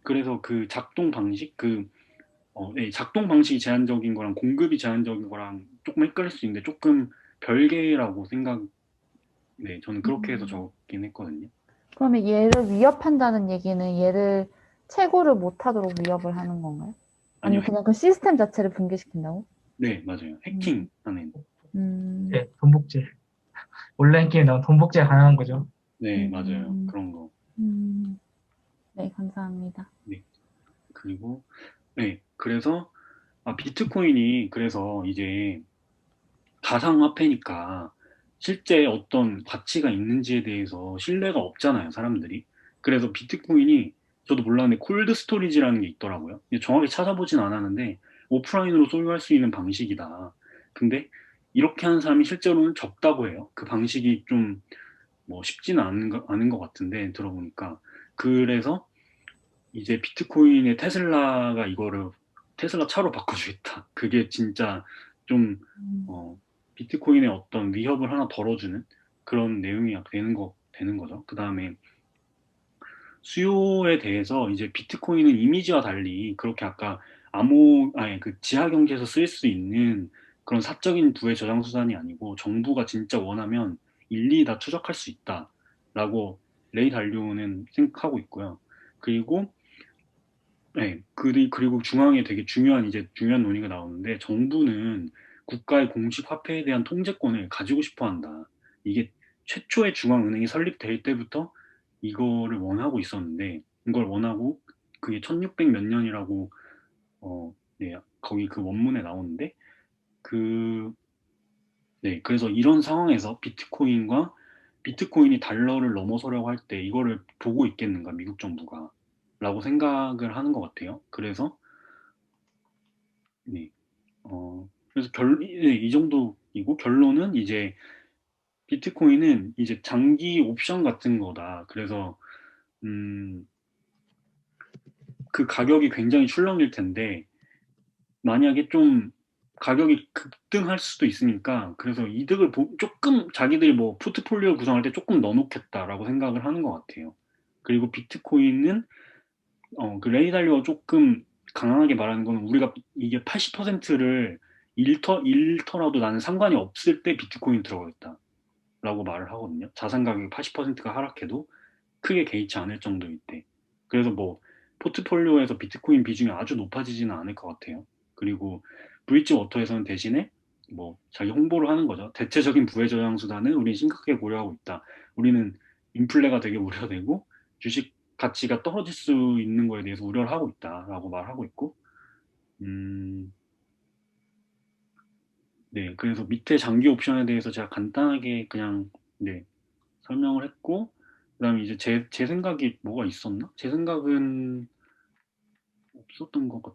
그래서 그 작동 방식, 네, 작동 방식이 제한적인 거랑 공급이 제한적인 거랑 조금 헷갈릴 수 있는데 조금 별개라고 네, 저는 그렇게 해서 적긴 했거든요. 그러면 얘를 위협한다는 얘기는 얘를 채굴을 못하도록 위협을 하는 건가요? 아니요, 아니면 그냥 그 시스템 자체를 붕괴시킨다고? 네, 맞아요. 해킹하는. 음, 돈복제. 온라인 게임 나온 돈복제가 가능한 거죠. 네, 맞아요. 음, 그런 거. 네, 감사합니다. 네. 그리고, 네, 그래서, 비트코인이 그래서 이제 가상화폐니까 실제 어떤 가치가 있는지에 대해서 신뢰가 없잖아요, 사람들이. 그래서 비트코인이 저도 몰랐는데 콜드 스토리지라는 게 있더라고요. 근데 정확히 찾아보진 않았는데 오프라인으로 소유할 수 있는 방식이다. 근데 이렇게 하는 사람이 실제로는 적다고 해요. 그 방식이 좀 뭐 쉽지는 않은 것 같은데 들어보니까. 그래서 이제 비트코인의 테슬라가 이거를 테슬라 차로 바꿔주겠다. 그게 진짜 좀 어, 비트코인의 어떤 위협을 하나 덜어주는 그런 내용이 되는 거죠. 그 다음에 수요에 대해서 이제 비트코인은 이미지와 달리 그렇게 아까 아니 그 지하 경제에서 쓸 수 있는 그런 사적인 부의 저장 수단이 아니고 정부가 진짜 원하면 일일이 다 추적할 수 있다라고 레이 달리오는 생각하고 있고요. 그리고 네, 그리고 중앙에 되게 중요한 논의가 나오는데 정부는 국가의 공식 화폐에 대한 통제권을 가지고 싶어 한다. 이게 최초의 중앙은행이 설립될 때부터 이거를 원하고 있었는데 이걸 원하고 그게 1600 몇 년이라고 네, 거기 그 원문에 나오는데 그 네, 그래서 이런 상황에서 비트코인이 달러를 넘어서려고 할 때 이거를 보고 있겠는가 미국 정부가 라고 생각을 하는 것 같아요. 그래서 네. 그래서 네, 이 정도이고 결론은 이제 비트코인은 이제 장기 옵션 같은 거다. 그래서 음, 그 가격이 굉장히 출렁일 텐데 만약에 좀 가격이 급등할 수도 있으니까 그래서 조금 자기들이 뭐 포트폴리오 구성할 때 조금 넣어놓겠다라고 생각을 하는 것 같아요. 그리고 비트코인은 그 레이 달리오가 조금 강하게 말하는 거는 우리가 이게 80%를 일터라도 나는 상관이 없을 때 비트코인 들어가겠다라고 말을 하거든요. 자산 가격이 80%가 하락해도 크게 개의치 않을 정도일 때. 그래서 뭐 포트폴리오에서 비트코인 비중이 아주 높아지지는 않을 것 같아요. 그리고 브릿지 워터에서는 대신에 뭐 자기 홍보를 하는 거죠. 대체적인 부의 저장 수단은 우리 심각하게 고려하고 있다. 우리는 인플레가 되게 우려되고 주식 가치가 떨어질 수 있는 거에 대해서 우려를 하고 있다라고 말하고 있고, 음, 네, 그래서 밑에 장기 옵션에 대해서 제가 간단하게 그냥 네, 설명을 했고, 그다음에 이제 제 생각이 뭐가 있었나? 제 생각은 없었던 것 같.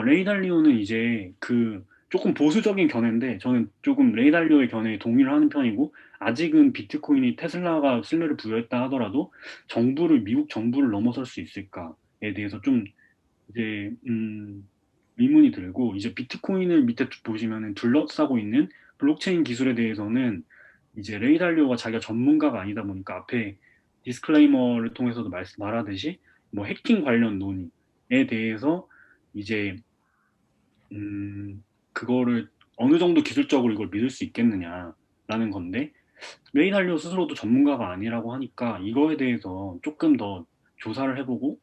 레이 달리오는 이제 그 조금 보수적인 견해인데 저는 조금 레이 달리오의 견해에 동의를 하는 편이고 아직은 비트코인이 테슬라가 신뢰를 부여했다 하더라도 미국 정부를 넘어설 수 있을까에 대해서 좀 이제 의문이 들고 이제 비트코인을 밑에 보시면은 둘러싸고 있는 블록체인 기술에 대해서는 이제 레이 달리오가 자기가 전문가가 아니다 보니까 앞에 디스클레이머를 통해서도 말하듯이 뭐 해킹 관련 논의에 대해서 이제 그거를 어느 정도 기술적으로 이걸 믿을 수 있겠느냐라는 건데 레이 달리오 스스로도 전문가가 아니라고 하니까 이거에 대해서 조금 더 조사를 해보고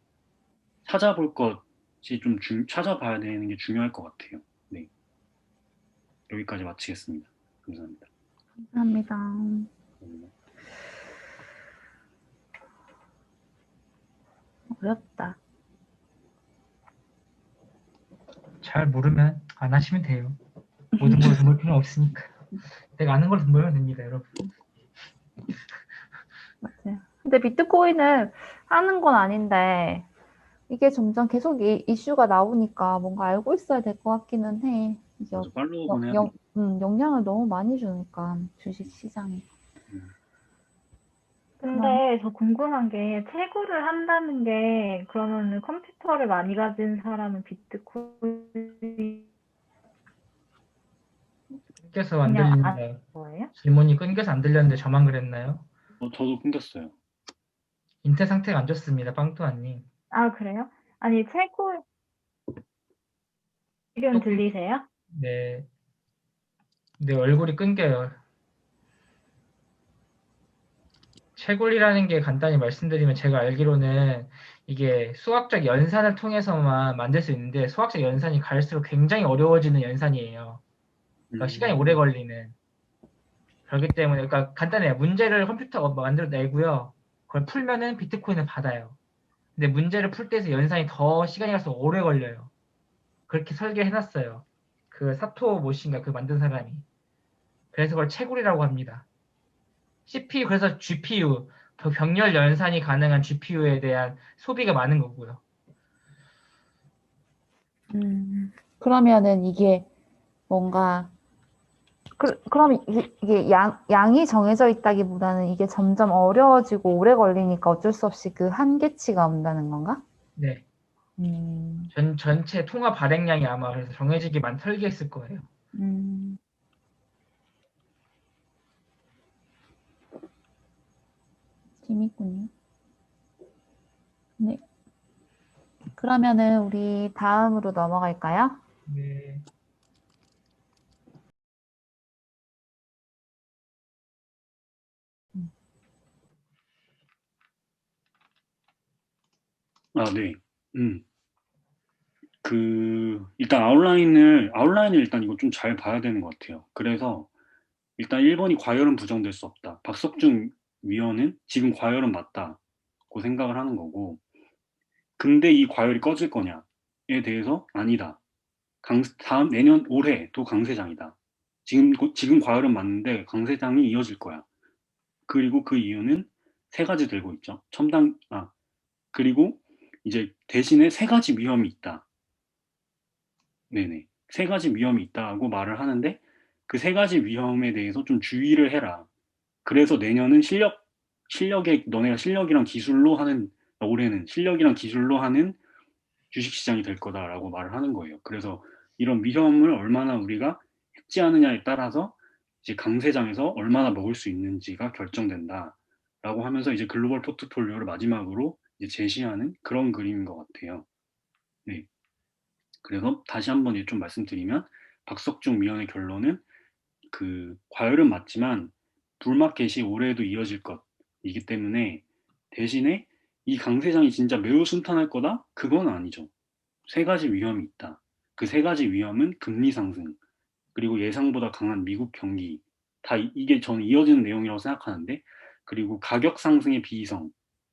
찾아볼 것이 찾아봐야 되는 게 중요할 것 같아요. 네, 여기까지 마치겠습니다. 감사합니다. 감사합니다. 어렵다. 잘 모르면 안 하시면 돼요. 모든 걸 돈 벌 필요는 없으니까. 내가 아는 걸 돈 벌면 됩니다, 여러분. 맞아요. 근데 비트코인을 하는 건 아닌데 이게 점점 계속 이슈가 나오니까 뭔가 알고 있어야 될 것 같기는 해. 이게 맞아, 팔로우는 해야 돼. 영향을 너무 많이 주니까 주식 시장에. 근데 저 궁금한 게 채굴을 한다는 게 그러면 컴퓨터를 많이 가진 사람은 비트코인 끊겨서 안 그냥 안 들린다. 거예요? 질문이 끊겨서 안 들렸는데 저만 그랬나요? 저도 끊겼어요. 인터 상태가 안 좋습니다, 빵또아님. 아, 그래요? 아니, 채굴 지금 들리세요? 네, 내 얼굴이 끊겨요. 채굴이라는 게 간단히 말씀드리면 제가 알기로는 이게 수학적 연산을 통해서만 만들 수 있는데 수학적 연산이 갈수록 굉장히 어려워지는 연산이에요. 그러니까 시간이 오래 걸리는. 그렇기 때문에 그러니까 간단해요. 문제를 컴퓨터가 만들어 내고요. 그걸 풀면은 비트코인을 받아요. 근데 문제를 풀 때에서 연산이 더 시간이 갈수록 오래 걸려요. 그렇게 설계해놨어요. 그 사토 모시인가 그 만든 사람이. 그래서 그걸 채굴이라고 합니다. CPU 그래서 GPU 병렬 연산이 가능한 GPU에 대한 소비가 많은 거고요. 그러면은 이게 뭔가 그럼 이게 양이 정해져 있다기보다는 이게 점점 어려워지고 오래 걸리니까 어쩔 수 없이 그 한계치가 온다는 건가? 네. 음, 전체 통화 발행량이 아마 그래서 정해지기만 설계했을 거예요. 음, 재밌군요. 네. 그러면은 우리 다음으로 넘어갈까요? 네. 아, 네. 일단 아웃라인을 일단 이거 좀 잘 봐야 되는 것 같아요. 그래서 일단 1번이 과열은 부정될 수 없다. 박석중 위원은 지금 과열은 맞다고 생각을 하는 거고, 근데 이 과열이 꺼질 거냐에 대해서 아니다. 내년 올해도 강세장이다. 지금 과열은 맞는데 강세장이 이어질 거야. 그리고 그 이유는 세 가지 들고 있죠. 그리고 이제 대신에 세 가지 위험이 있다. 네네. 세 가지 위험이 있다고 말을 하는데 그 세 가지 위험에 대해서 좀 주의를 해라. 그래서 내년은 너네가 실력이랑 기술로 하는, 올해는 실력이랑 기술로 하는 주식시장이 될 거다라고 말을 하는 거예요. 그래서 이런 위험을 얼마나 우리가 해지하느냐에 따라서 이제 강세장에서 얼마나 먹을 수 있는지가 결정된다라고 하면서 이제 글로벌 포트폴리오를 마지막으로 이제 제시하는 그런 그림인 것 같아요. 네. 그래서 다시 한번 좀 말씀드리면 박석중 위원의 결론은 과열은 맞지만 불마켓이 올해에도 이어질 것이기 때문에 대신에 이 강세장이 진짜 매우 순탄할 거다? 그건 아니죠. 세 가지 위험이 있다. 그 세 가지 위험은 금리 상승, 그리고 예상보다 강한 미국 경기, 이게 저는 이어지는 내용이라고 생각하는데, 그리고 가격 상승의 비이성,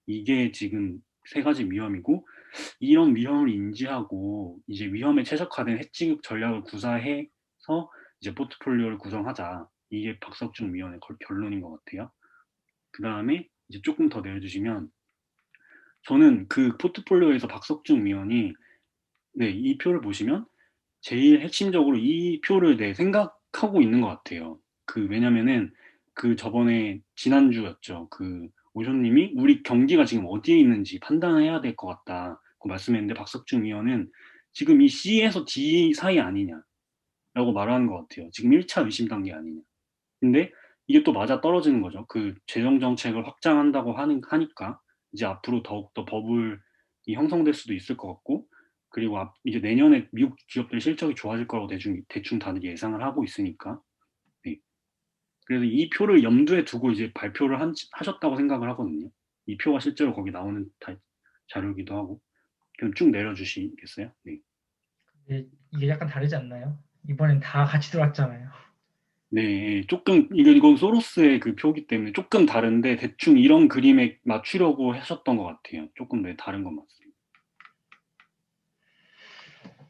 이게 지금 세 가지 위험이고, 이런 위험을 인지하고 이제 위험에 최적화된 해지 전략을 구사해서 이제 포트폴리오를 구성하자. 이게 박석중 위원의 결론인 것 같아요. 그 다음에 이제 조금 더 내려주시면 저는 그 포트폴리오에서 박석중 위원이 이 표를 보시면 제일 핵심적으로 이 표를 생각하고 있는 것 같아요. 왜냐면은 저번에 지난주였죠. 오쇼님이 우리 경기가 지금 어디에 있는지 판단해야 될 것 같다고 말씀했는데 박석중 위원은 지금 이 C에서 D 사이 아니냐라고 말하는 것 같아요. 지금 1차 의심 단계 아니냐. 근데 이게 또 맞아 떨어지는 거죠. 재정 정책을 확장한다고 하니까 이제 앞으로 더욱더 버블이 형성될 수도 있을 것 같고, 그리고 이제 내년에 미국 기업들 실적이 좋아질 거라고 대충 다들 예상을 하고 있으니까. 네. 그래서 이 표를 염두에 두고 이제 발표를 하셨다고 생각을 하거든요. 이 표가 실제로 거기 나오는 자료이기도 하고. 그럼 쭉 내려주시겠어요? 네. 근데 이게 약간 다르지 않나요? 이번엔 다 같이 들어왔잖아요. 네, 조금 이건 소로스의 표기 때문에 조금 다른데 대충 이런 그림에 맞추려고 하셨던 것 같아요. 조금 다른 건 맞습니다.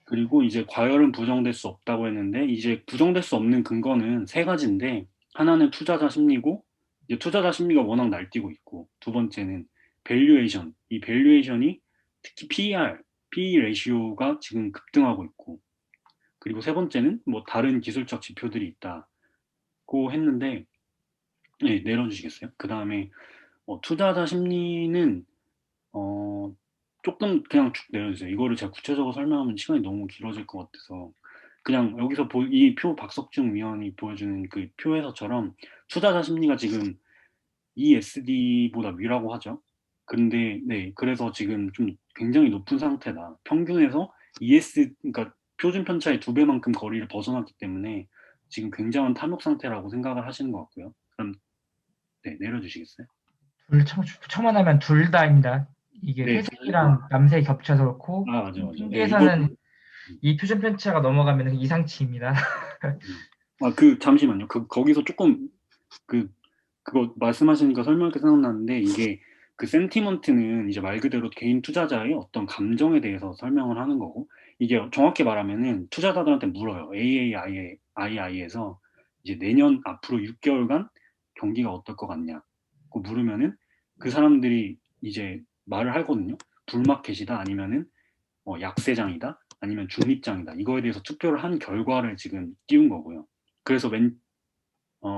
그리고 이제 과열은 부정될 수 없다고 했는데 이제 부정될 수 없는 근거는 세 가지인데, 하나는 투자자 심리고, 이제 투자자 심리가 워낙 날뛰고 있고, 두 번째는 밸류에이션, 이 밸류에이션이 특히 PE 레이시오가 지금 급등하고 있고, 그리고 세 번째는 뭐 다른 기술적 지표들이 있다고 했는데, 네, 내려주시겠어요? 그 다음에 투자자 심리는 조금 그냥 쭉 내려주세요. 이거를 제가 구체적으로 설명하면 시간이 너무 길어질 것 같아서 그냥 여기서 이 표 박석중 위원이 보여주는 그 표에서처럼 투자자 심리가 지금 ESD보다 위라고 하죠. 근데 그래서 지금 좀 굉장히 높은 상태다. 평균에서 그러니까 표준 편차의 2배만큼 거리를 벗어났기 때문에 지금 굉장한 탐욕 상태라고 생각을 하시는 것 같고요. 그럼 내려주시겠어요? 첨언하면 둘 다입니다. 이게 네, 회색이랑 남색이 겹쳐서 그렇고 아, 맞아, 맞아. 네, 통계에서는 이 표준 편차가 넘어가면 이상치입니다. 잠시만요. 거기서 조금, 그거 말씀하시니까 설명하게 생각나는데, 이게, 센티먼트는 이제 말 그대로 개인 투자자의 어떤 감정에 대해서 설명을 하는 거고, 이게 정확히 말하면은 투자자들한테 물어요. AAI에서 이제 내년 앞으로 6개월간 경기가 어떨 것 같냐. 고 물으면은 그 사람들이 이제 말을 하거든요. 불마켓이다, 아니면은 약세장이다, 아니면 중립장이다. 이거에 대해서 투표를 한 결과를 지금 띄운 거고요. 그래서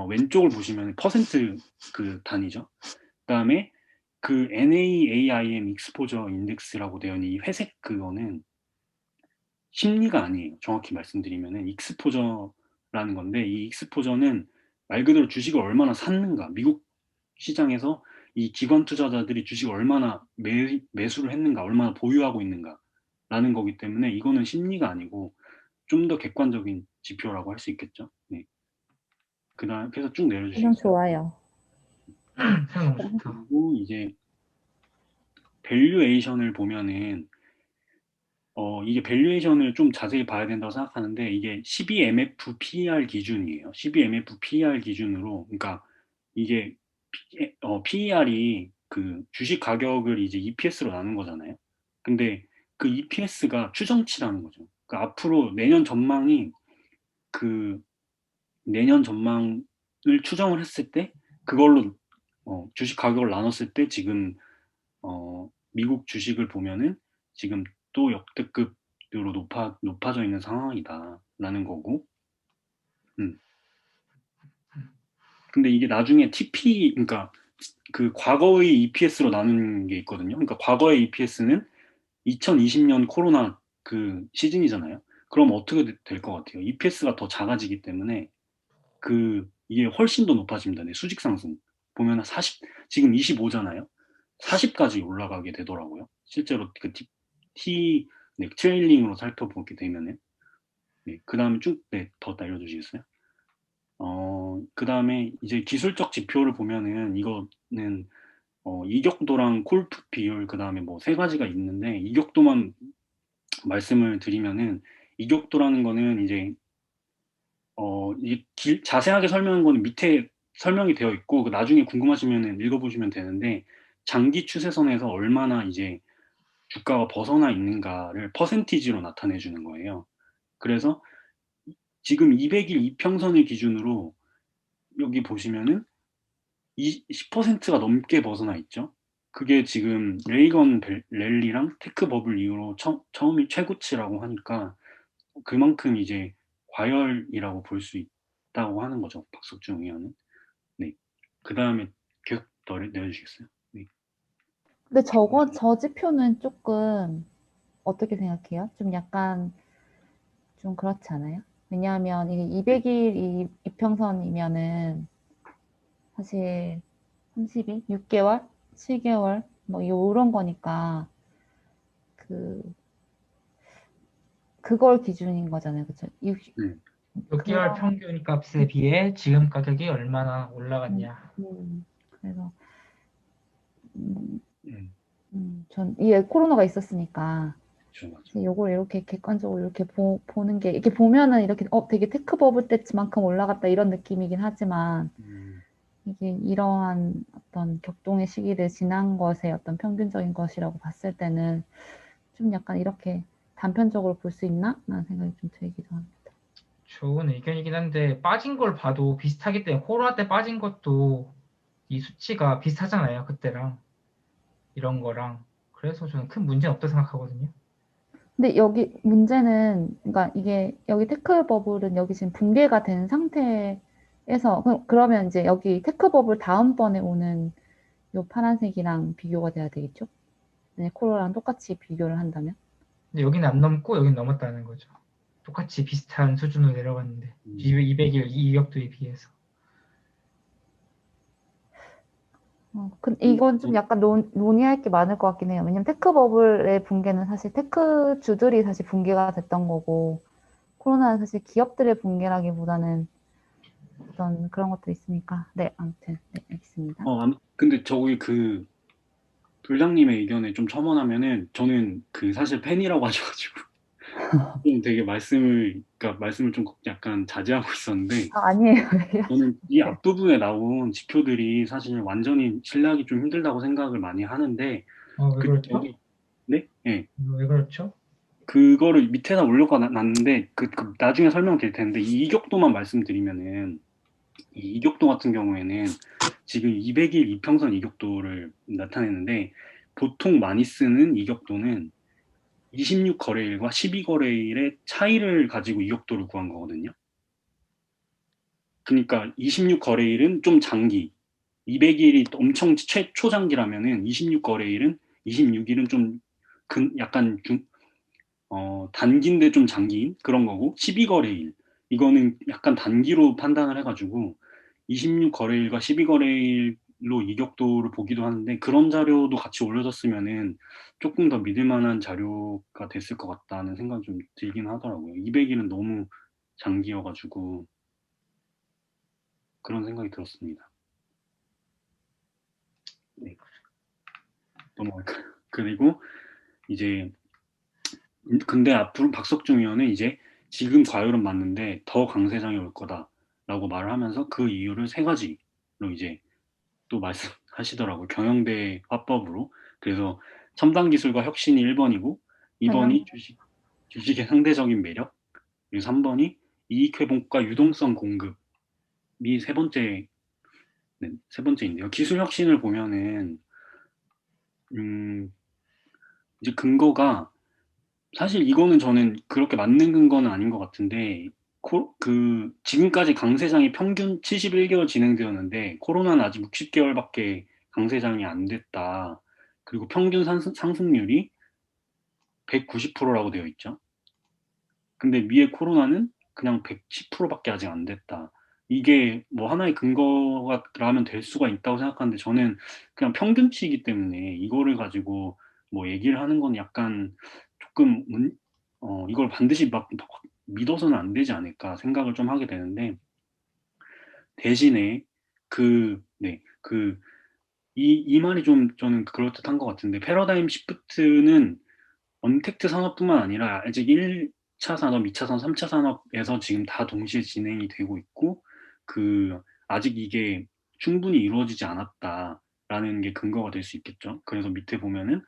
왼쪽을 보시면 퍼센트 단위죠. 그다음에 NAAIM 익스포저 인덱스라고 되어 있는 이 회색 그거는 심리가 아니에요. 정확히 말씀드리면은 익스포저라는 건데, 이 익스포저는 말 그대로 주식을 얼마나 샀는가, 미국 시장에서 이 기관 투자자들이 주식을 얼마나 매수를 했는가, 얼마나 보유하고 있는가라는 거기 때문에 이거는 심리가 아니고 좀 더 객관적인 지표라고 할 수 있겠죠. 네. 그다음 그래서 쭉 설명 내려주시겠어요? 좋아요. 너무 좋다. 그리고 이제 밸류에이션을 보면은 이게 밸류에이션을 좀 자세히 봐야 된다고 생각하는데, 이게 12MF PER 기준이에요. 12MF PER 기준으로, 그러니까 이게 PER이 주식 가격을 이제 EPS로 나눈 거잖아요. 근데 그 EPS가 추정치라는 거죠. 그러니까 앞으로 내년 전망을 추정을 했을 때 그걸로 주식 가격을 나눴을 때 지금 미국 주식을 보면은 지금 또 역대급으로 높아져 있는 상황이다라는 거고. 음. 근데 이게 나중에 그러니까 과거의 EPS로 나눈 게 있거든요. 그러니까 과거의 EPS는 2020년 코로나 시즌이잖아요. 그럼 어떻게 될 것 같아요? EPS가 더 작아지기 때문에 이게 훨씬 더 높아집니다. 네, 수직 상승. 보면 40, 지금 25잖아요. 40까지 올라가게 되더라고요. 실제로 네, 트레일링으로 살펴보게 되면은. 네, 그 다음에 더 날려주시겠어요? 그 다음에 이제 기술적 지표를 보면은 이거는 이격도랑 콜프 비율, 그 다음에 뭐 세 가지가 있는데, 이격도만 말씀을 드리면은, 이격도라는 거는 이제 자세하게 설명한 거는 밑에 설명이 되어 있고, 나중에 궁금하시면 읽어보시면 되는데, 장기 추세선에서 얼마나 이제 주가가 벗어나 있는가를 퍼센티지로 나타내 주는 거예요. 그래서 지금 200일 이평선을 기준으로 여기 보시면은 10%가 넘게 벗어나 있죠. 그게 지금 레이건 랠리랑 테크 버블 이후로 처음이 최고치라고 하니까 그만큼 이제 과열이라고 볼 수 있다고 하는 거죠. 박석중 의원은. 네. 그 다음에 계속 더 내려주시겠어요? 네. 근데 저 지표는 조금 어떻게 생각해요? 좀 약간 좀 그렇지 않아요? 왜냐하면 이게 200일 이평선이면은 사실 30일, 6개월, 7개월 뭐 이런 거니까 그걸 기준인 거잖아요, 그렇죠? 6개월 평균 값에 비해 지금 가격이 얼마나 올라갔냐. 그래서 전 이게 코로나가 있었으니까 요걸 이렇게 객관적으로 이렇게 보는 게, 이렇게 보면은 이렇게 되게 테크 버블 때만큼 올라갔다 이런 느낌이긴 하지만 이게 이러한 어떤 격동의 시기를 지난 것의 어떤 평균적인 것이라고 봤을 때는 좀 약간 이렇게 단편적으로 볼 수 있나? 라는 생각이 좀 들기도 합니다. 좋은 의견이긴 한데 빠진 걸 봐도 비슷하기 때문에 코로나 때 빠진 것도 이 수치가 비슷하잖아요. 그때랑 이런 거랑. 그래서 저는 큰 문제는 없다고 생각하거든요. 근데 여기 문제는, 그러니까 이게 여기 테크 버블은 여기 지금 붕괴가 된 상태에서, 그러면 이제 여기 테크 버블 다음번에 오는 요 파란색이랑 비교가 돼야 되겠죠? 만약 코로나랑 똑같이 비교를 한다면? 근데 여기는 안 넘고 여기는 넘었다는 거죠. 똑같이 비슷한 수준으로 내려갔는데 200일 이격도에 비해서. 이건 좀 약간 논의할 게 많을 것 같긴 해요. 왜냐면 테크 버블의 붕괴는 사실 테크 주들이 사실 붕괴가 됐던 거고, 코로나는 사실 기업들의 붕괴라기보다는 어떤 그런 것도 있으니까. 네, 아무튼 네, 알겠습니다. 근데 저기 그 돌장님의 의견에 좀 첨언하면은 저는 그 사실 팬이라고 하셔가지고 좀 되게 말씀을 좀 약간 자제하고 있었는데 아니에요. 저는 이 네. 앞부분에 나온 지표들이 사실 완전히 신뢰하기 좀 힘들다고 생각을 많이 하는데 왜 그렇죠? 네? 예. 왜 그렇죠? 그거를 밑에다 올려놨는데 그 나중에 설명드릴 텐데 이 이격도만 말씀드리면은 이 이격도 같은 경우에는 지금 200일 이평선 이격도를 나타내는데 보통 많이 쓰는 이격도는 26거래일과 12거래일의 차이를 가지고 이격도를 구한 거거든요. 그러니까 26거래일은 좀 장기, 200일이 엄청 초장기라면은 26거래일은 26일은 좀 약간 단기인데 좀 장기인 그런 거고 12거래일 이거는 약간 단기로 판단을 해가지고 26거래일과 12거래일로 이격도를 보기도 하는데 그런 자료도 같이 올려졌으면은 조금 더 믿을 만한 자료가 됐을 것 같다는 생각이 좀 들긴 하더라고요. 200일은 너무 장기여가지고 그런 생각이 들었습니다. 네, 넘어갈까요? 그리고 이제 근데 앞으로 박석중 의원은 이제 지금 과열은 맞는데 더 강세장이 올 거다라고 말을 하면서 그 이유를 세 가지로 이제 또 말씀하시더라고요. 경영대 화법으로. 그래서 첨단 기술과 혁신이 1번이고 2번이 주식의 상대적인 매력, 그리고 3번이 이익 회복과 유동성 공급이 세 번째인데요. 기술 혁신을 보면은 이제 근거가 사실 이거는 저는 그렇게 맞는 근거는 아닌 것 같은데, 지금까지 강세장이 평균 71개월 진행되었는데, 코로나는 아직 60개월밖에 강세장이 안 됐다. 그리고 평균 상승률이 190%라고 되어 있죠. 근데 미의 코로나는 그냥 110%밖에 아직 안 됐다. 이게 뭐 하나의 근거라면 될 수가 있다고 생각하는데, 저는 그냥 평균치이기 때문에 이거를 가지고 뭐 얘기를 하는 건 약간 조금 이걸 반드시 막 믿어서는 안 되지 않을까 생각을 좀 하게 되는데 대신에 이 말이 좀 저는 그럴듯한 것 같은데 패러다임 시프트는 언택트 산업뿐만 아니라 아직 1차 산업, 2차 산업, 3차 산업에서 지금 다 동시에 진행이 되고 있고 아직 이게 충분히 이루어지지 않았다라는 게 근거가 될 수 있겠죠. 그래서 밑에 보면은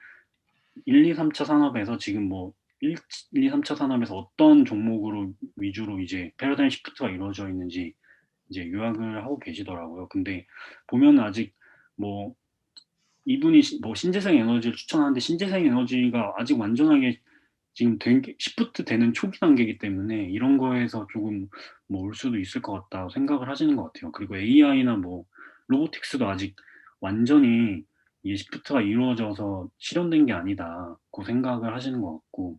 1, 2, 3차 산업에서 지금 뭐 1, 2, 3차 산업에서 어떤 종목으로 위주로 이제 패러다임 시프트가 이루어져 있는지 이제 요약을 하고 계시더라고요. 근데 보면 아직 뭐 이분이 뭐 신재생 에너지를 추천하는데 신재생 에너지가 아직 완전하게 지금 시프트 되는 초기 단계이기 때문에 이런 거에서 조금 뭐 올 수도 있을 것 같다고 생각을 하시는 것 같아요. 그리고 AI나 뭐 로보틱스도 아직 완전히 이 시프트가 이루어져서 실현된 게 아니다고 생각을 하시는 것 같고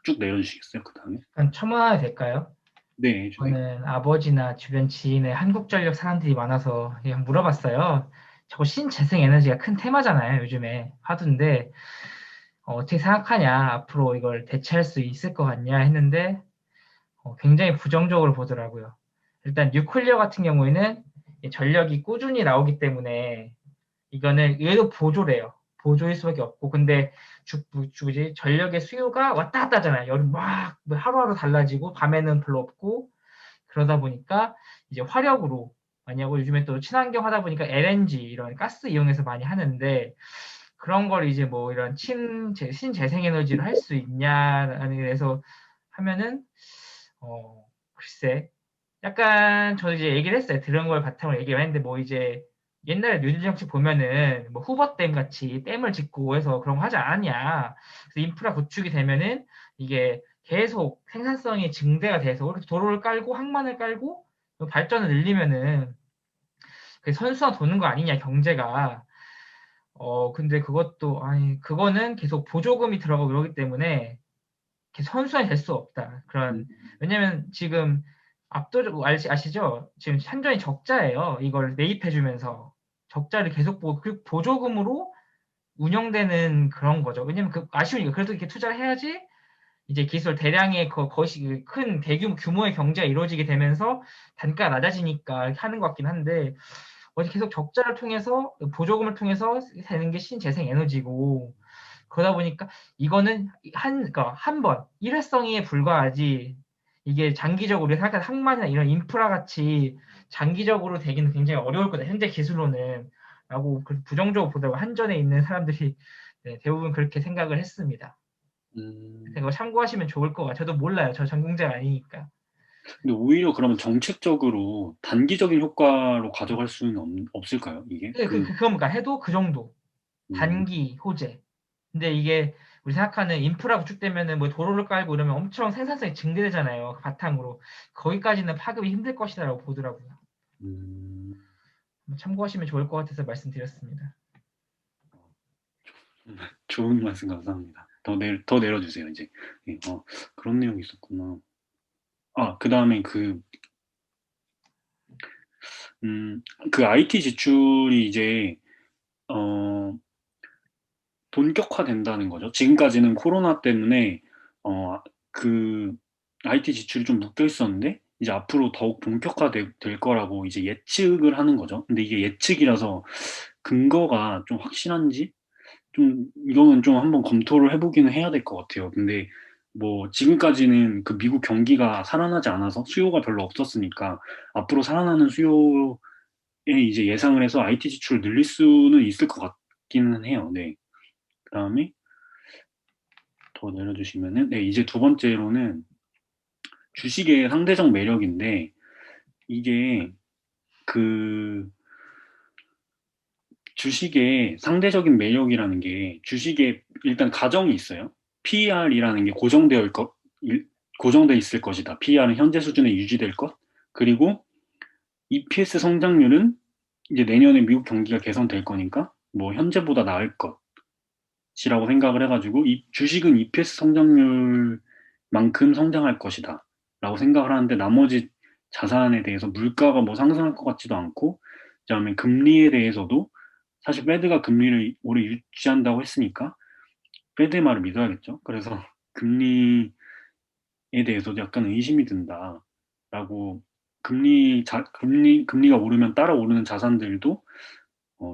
쭉 내려주시겠어요? 그 다음에 약간 첨언해도 될까요? 네 해주세요. 저는 아버지나 주변 지인에 한국전력 사람들이 많아서 그냥 물어봤어요. 저거 신재생 에너지가 큰 테마잖아요. 요즘에 화두인데 어떻게 생각하냐? 앞으로 이걸 대체할 수 있을 것 같냐? 했는데 굉장히 부정적으로 보더라고요. 일단 뉴클리어 같은 경우에는 전력이 꾸준히 나오기 때문에 이거는 의외로 보조래요. 보조일 수밖에 없고 근데 전력의 수요가 왔다 갔다 하잖아요. 여름 막 하루하루 달라지고 밤에는 별로 없고 그러다 보니까 이제 화력으로 만약에 요즘에 또 친환경 하다 보니까 LNG 이런 가스 이용해서 많이 하는데 그런 걸 이제 뭐 이런 신재생에너지를 할 수 있냐라는 데서 하면은 글쎄 약간 저도 이제 얘기를 했어요. 들은 걸 바탕으로 얘기를 했는데 뭐 이제 옛날에 뉴딜 정책 보면은 뭐 후버댐 같이 댐을 짓고 해서 그런 거 하지 않았냐. 그래서 인프라 구축이 되면은 이게 계속 생산성이 증대가 돼서 이렇게 도로를 깔고 항만을 깔고 발전을 늘리면은 그게 선수가 도는 거 아니냐 경제가. 근데 그것도 아니 그거는 계속 보조금이 들어가고 그러기 때문에 선수가 될 수 없다. 음, 왜냐면 지금 압도적으로 아시죠? 지금 한전이 적자예요. 이걸 매입해주면서 적자를 계속 보고 그 보조금으로 운영되는 그런 거죠. 왜냐면 그 아쉬우니까 그래도 이렇게 투자를 해야지 이제 기술 대량의 큰 대규모 규모의 경제가 이루어지게 되면서 단가가 낮아지니까 이렇게 하는 것 같긴 한데 어디 계속 적자를 통해서 보조금을 통해서 되는 게 신재생 에너지고 그러다 보니까 이거는 그러니까 한 번 일회성에 불과하지 이게 장기적으로 우리가 생각하는 항만이나 이런 인프라 같이 장기적으로 되기는 굉장히 어려울 거다. 현재 기술로는 라고 부정적으로 보다가 한전에 있는 사람들이 네, 대부분 그렇게 생각을 했습니다. 이거 참고하시면 좋을 것 같아요. 저도 몰라요. 저 전공자가 아니니까. 근데 오히려 그러면 정책적으로 단기적인 효과로 가져갈 수는 없을까요? 이게 네, 그건가 해도 그 정도. 음, 단기 호재. 근데 이게 우리 생각하는 인프라 구축되면은 뭐 도로를 깔고 이러면 엄청 생산성이 증대되잖아요. 그 바탕으로. 거기까지는 파급이 힘들 것이다라고 보더라고요. 음, 참고하시면 좋을 것 같아서 말씀드렸습니다. 좋은 말씀 감사합니다. 더 내려주세요, 이제. 예, 그런 내용이 있었구나. 그 다음에 그 IT 지출이 이제, 본격화된다는 거죠. 지금까지는 코로나 때문에, 그 IT 지출이 좀 묶여 있었는데, 이제 앞으로 더욱 될 거라고 이제 예측을 하는 거죠. 근데 이게 예측이라서 근거가 좀 확실한지 좀 이거는 좀 한번 검토를 해보기는 해야 될 것 같아요. 근데 뭐 지금까지는 그 미국 경기가 살아나지 않아서 수요가 별로 없었으니까 앞으로 살아나는 수요에 이제 예상을 해서 IT 지출을 늘릴 수는 있을 것 같기는 해요. 네. 그다음에 더 내려주시면은 네, 이제 두 번째로는 주식의 상대적 매력인데 이게 그 주식의 상대적인 매력이라는 게 주식에 일단 가정이 있어요. PER이라는 게 고정되어 있을 것이다. PER은 현재 수준에 유지될 것. 그리고 EPS 성장률은 이제 내년에 미국 경기가 개선될 거니까 뭐 현재보다 나을 것이라고 생각을 해가지고 이 주식은 EPS 성장률만큼 성장할 것이다. 라고 생각을 하는데 나머지 자산에 대해서 물가가 뭐 상승할 것 같지도 않고 그다음에 금리에 대해서도 사실 페드가 금리를 오래 유지한다고 했으니까 페드의 말을 믿어야겠죠. 그래서 금리에 대해서도 약간 의심이 든다라고 금리가 오르면 따라 오르는 자산들도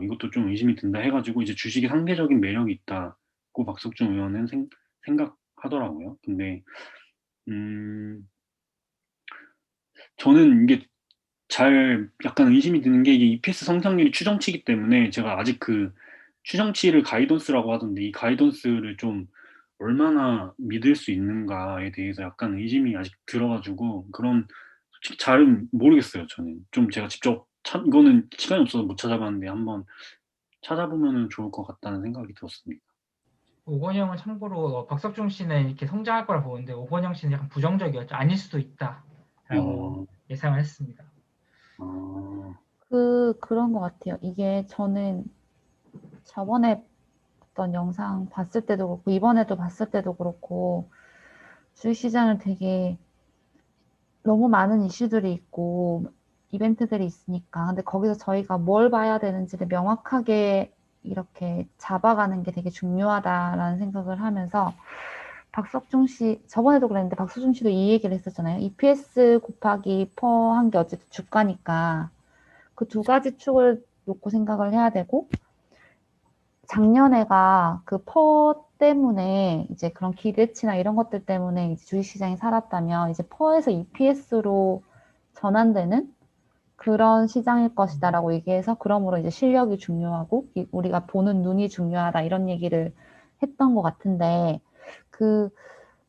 이것도 좀 의심이 든다 해가지고 이제 주식에 상대적인 매력이 있다고 박석준 의원은 생각하더라고요. 근데 저는 이게 약간 의심이 드는 게 이게 EPS 성장률이 추정치이기 때문에 제가 아직 그 추정치를 가이던스라고 하던데 이 가이던스를 좀 얼마나 믿을 수 있는가에 대해서 약간 의심이 아직 들어가지고 솔직히 잘은 모르겠어요. 저는 좀 제가 직접 이거는 시간이 없어서 못 찾아봤는데 한번 찾아보면 좋을 것 같다는 생각이 들었습니다. 오건영은 참고로 박석중 씨는 이렇게 성장할 거라 보는데 오건영 씨는 약간 부정적이었죠. 아닐 수도 있다라고 어, 예상을 했습니다. 어, 그런 것 같아요. 이게 저는 저번에 어떤 영상 봤을 때도 그렇고, 이번에도 봤을 때도 그렇고, 주식시장은 되게 너무 많은 이슈들이 있고, 이벤트들이 있으니까. 근데 거기서 저희가 뭘 봐야 되는지를 명확하게 이렇게 잡아가는 게 되게 중요하다라는 생각을 하면서, 박석중 씨, 저번에도 그랬는데 박석중 씨도 이 얘기를 했었잖아요. EPS 곱하기 퍼 한 게 어쨌든 주가니까 그 두 가지 축을 놓고 생각을 해야 되고, 작년에가 그 퍼 때문에 이제 그런 기대치나 이런 것들 때문에 이제 주식시장이 살았다면 이제 퍼에서 EPS로 전환되는 그런 시장일 것이다라고 얘기해서 그러므로 이제 실력이 중요하고 우리가 보는 눈이 중요하다 이런 얘기를 했던 것 같은데 그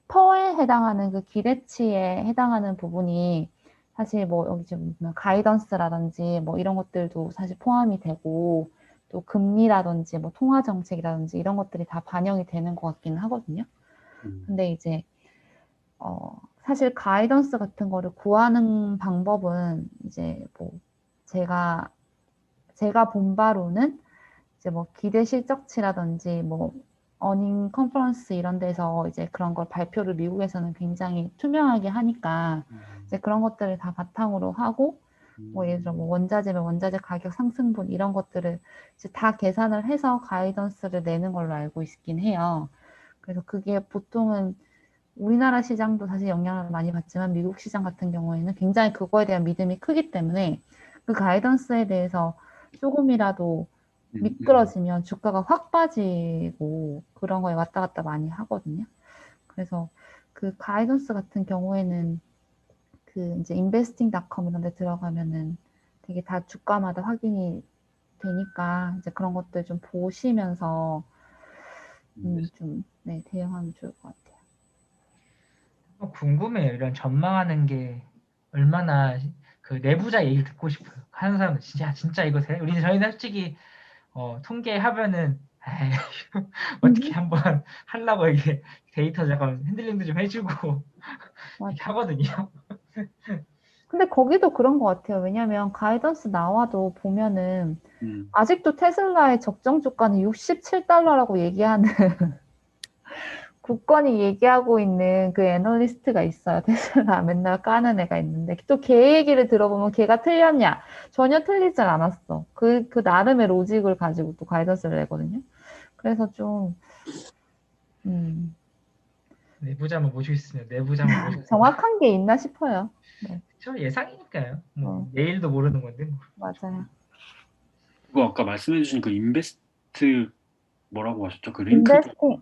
퍼에 해당하는 그 기대치에 해당하는 부분이 사실 뭐 여기 지금 보면 가이던스라든지 뭐 이런 것들도 사실 포함이 되고 또 금리라든지 뭐 통화 정책이라든지 이런 것들이 다 반영이 되는 것 같기는 하거든요. 근데 이제 사실 가이던스 같은 거를 구하는 방법은 이제 뭐 제가 본 바로는 이제 뭐 기대 실적치라든지 뭐 어닝 컨퍼런스 이런 데서 이제 그런 걸 발표를 미국에서는 굉장히 투명하게 하니까 이제 그런 것들을 다 바탕으로 하고 뭐 예를 들어 뭐 원자재면 원자재 가격 상승분 이런 것들을 이제 다 계산을 해서 가이던스를 내는 걸로 알고 있긴 해요. 그래서 그게 보통은 우리나라 시장도 사실 영향을 많이 받지만 미국 시장 같은 경우에는 굉장히 그거에 대한 믿음이 크기 때문에 그 가이던스에 대해서 조금이라도 미끄러지면 주가가 확 빠지고 그런 거에 왔다 갔다 많이 하거든요. 그래서 그 가이던스 같은 경우에는 그 이제 investing.com 이런 데 들어가면은 되게 다 주가마다 확인이 되니까 이제 그런 것들 좀 보시면서 좀 네, 대응하면 좋을 것 같아요. 궁금해요. 이런 전망하는 게 얼마나 그 내부자 얘기를 듣고 싶어요. 하는 사람은 진짜 이거 돼? 저희는 솔직히 통계하면은 에이, 어떻게 한번 하려고 이게 데이터 잠깐 핸들링도 좀 해주고 이렇게 하거든요. 근데 거기도 그런 것 같아요. 왜냐면 가이던스 나와도 보면은 아직도 테슬라의 적정 주가는 67달러라고 얘기하는 굳건히 얘기하고 있는 그 애널리스트가 있어요. 테슬라 맨날 까는 애가 있는데 또 걔 얘기를 들어보면 걔가 틀렸냐? 전혀 틀리진 않았어. 그 나름의 로직을 가지고 또 가이던스를 내거든요. 그래서 좀 내부자만 모시고 있으면 내부자만 모셔서 정확한 게 있나 싶어요. 네. 저 예상이니까요. 뭐 내일도 모르는 건데. 뭐. 맞아요. 그거 아까 말씀해주신 그 인베스트 뭐라고 하셨죠? 그 링크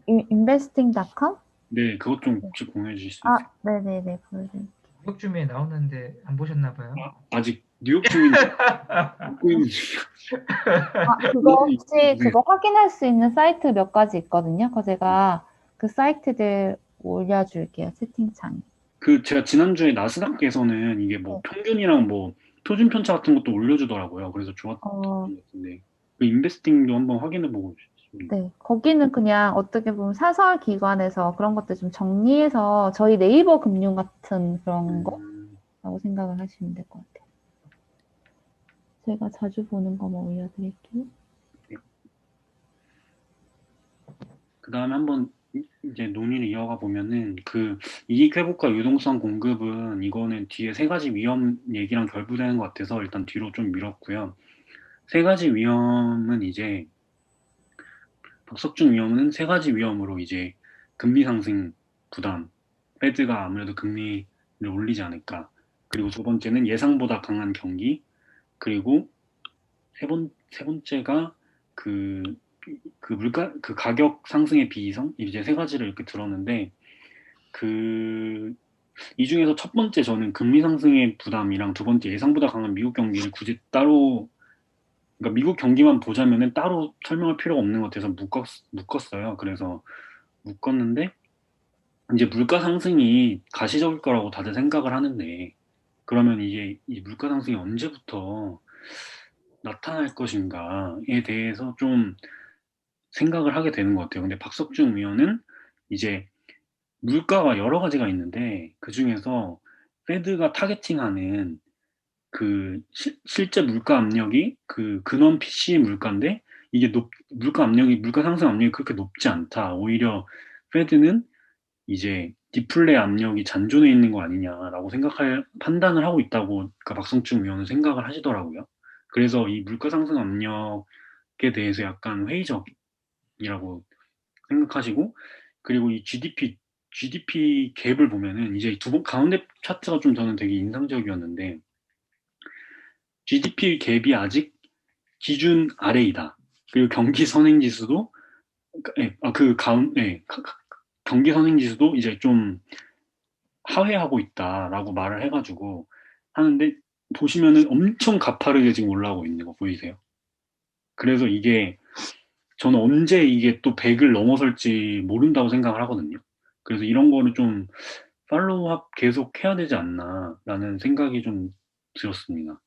investing.com? 네, 그것 좀 혹시 공유해 주실 수 있어요? 네네네. 보여드릴게요. 뉴욕 주미에 나오는데 안 보셨나 봐요. 아직 뉴욕 주민 듣고 있는 중이에요. 그거 혹시 그거 확인할 수 있는 사이트 몇 가지 있거든요. 그거 제가 그 사이트들 올려줄게요. 채팅창에. 그 제가 지난주에 나스닥에서는 이게 뭐 평균이랑 뭐 표준 편차 같은 것도 올려주더라고요. 그래서 좋았던 것 같은데 그 인베스팅도 한번 확인해 보고 싶습니다. 네, 거기는 그냥 어떻게 보면 사설 기관에서 그런 것들 좀 정리해서 저희 네이버 금융 같은 그런 거라고 생각을 하시면 될 것 같아요. 제가 자주 보는 거만 올려드릴게요. 그 다음에 한번 이제 논의를 이어가 보면은 그 이익 회복과 유동성 공급은 이거는 뒤에 세 가지 위험 얘기랑 결부되는 것 같아서 일단 뒤로 좀 미뤘고요. 세 가지 위험은 이제 박석준 위험은 세 가지 위험으로 이제 금리 상승 부담, 페드가 아무래도 금리를 올리지 않을까. 그리고 두 번째는 예상보다 강한 경기, 그리고 세 번째가 그, 그 가격 상승의 비이성? 이제 세 가지를 이렇게 들었는데, 이 중에서 첫 번째 저는 금리 상승의 부담이랑 두 번째 예상보다 강한 미국 경기를 굳이 따로, 그러니까 미국 경기만 보자면은 따로 설명할 필요가 없는 것 같아서 묶었어요. 그래서 묶었는데, 이제 물가 상승이 가시적일 거라고 다들 생각을 하는데, 그러면 이게 이 물가 상승이 언제부터 나타날 것인가에 대해서 좀 생각을 하게 되는 것 같아요. 근데 박석준 위원은 이제 물가가 여러 가지가 있는데 그 중에서 페드가 타겟팅하는 그 실제 물가 압력이 그 근원 PC 물가인데 이게 물가 상승 압력이 그렇게 높지 않다. 오히려 페드는 이제 디플레 압력이 잔존해 있는 거 아니냐라고 판단을 하고 있다고 그 박성준 위원은 생각을 하시더라고요. 그래서 이 물가 상승 압력에 대해서 약간 회의적이라고 생각하시고, 그리고 이 GDP 갭을 보면은 이제 가운데 차트가 좀 저는 되게 인상적이었는데, GDP 갭이 아직 기준 아래이다. 그리고 경기 선행 지수도, 경기 선행 지수도 이제 좀 하회하고 있다라고 말을 해가지고 하는데, 보시면은 엄청 가파르게 지금 올라오고 있는 거 보이세요? 그래서 이게 저는 언제 이게 또 100을 넘어설지 모른다고 생각을 하거든요. 그래서 이런 거는 좀 팔로우업 계속 해야 되지 않나라는 생각이 좀 들었습니다.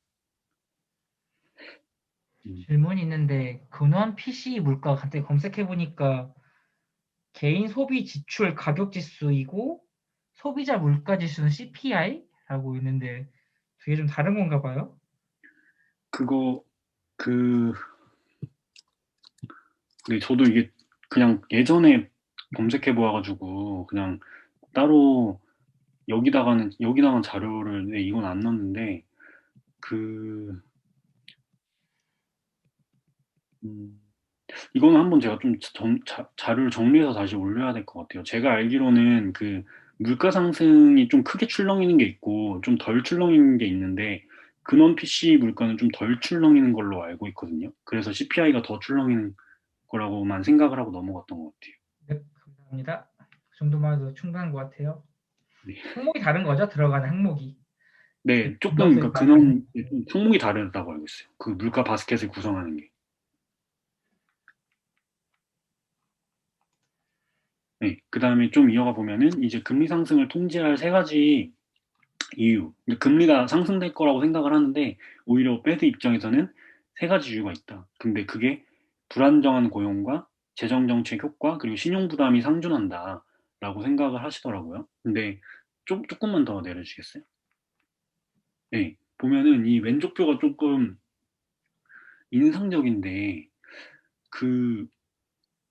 질문이 있는데 근원 PC 물가 갑자기 검색해 보니까 개인 소비 지출 가격 지수이고 소비자 물가 지수는 CPI라고 있는데 되게 좀 다른 건가 봐요. 그거 네, 저도 이게 그냥 예전에 검색해 보아가지고 그냥 따로 여기다가는 자료를 네, 이건 안 넣었는데 음, 이거는 한번 제가 좀 자료를 정리해서 다시 올려야 될 것 같아요. 제가 알기로는 그 물가 상승이 좀 크게 출렁이는 게 있고 좀 덜 출렁이는 게 있는데 근원 PC 물가는 좀 덜 출렁이는 걸로 알고 있거든요. 그래서 CPI가 더 출렁이는 거라고만 생각을 하고 넘어갔던 것 같아요. 네, 감사합니다. 그 정도만 해도 충분한 것 같아요. 네, 항목이 다른 거죠? 들어가는 항목이. 네, 조금 인정수에 그 따른. 근원 좀 항목이 다르다고 알고 있어요. 그 물가 바스켓을 구성하는 게. 네, 그 다음에 좀 이어가 보면은 이제 금리 상승을 통제할 세 가지 이유. 근데 금리가 상승될 거라고 생각을 하는데 오히려 패드 입장에서는 세 가지 이유가 있다. 근데 그게 불안정한 고용과 재정 정책 효과 그리고 신용 부담이 상존한다라고 생각을 하시더라고요. 근데 좀 조금만 더 내려주시겠어요? 네, 보면은 이 왼쪽 표가 조금 인상적인데 그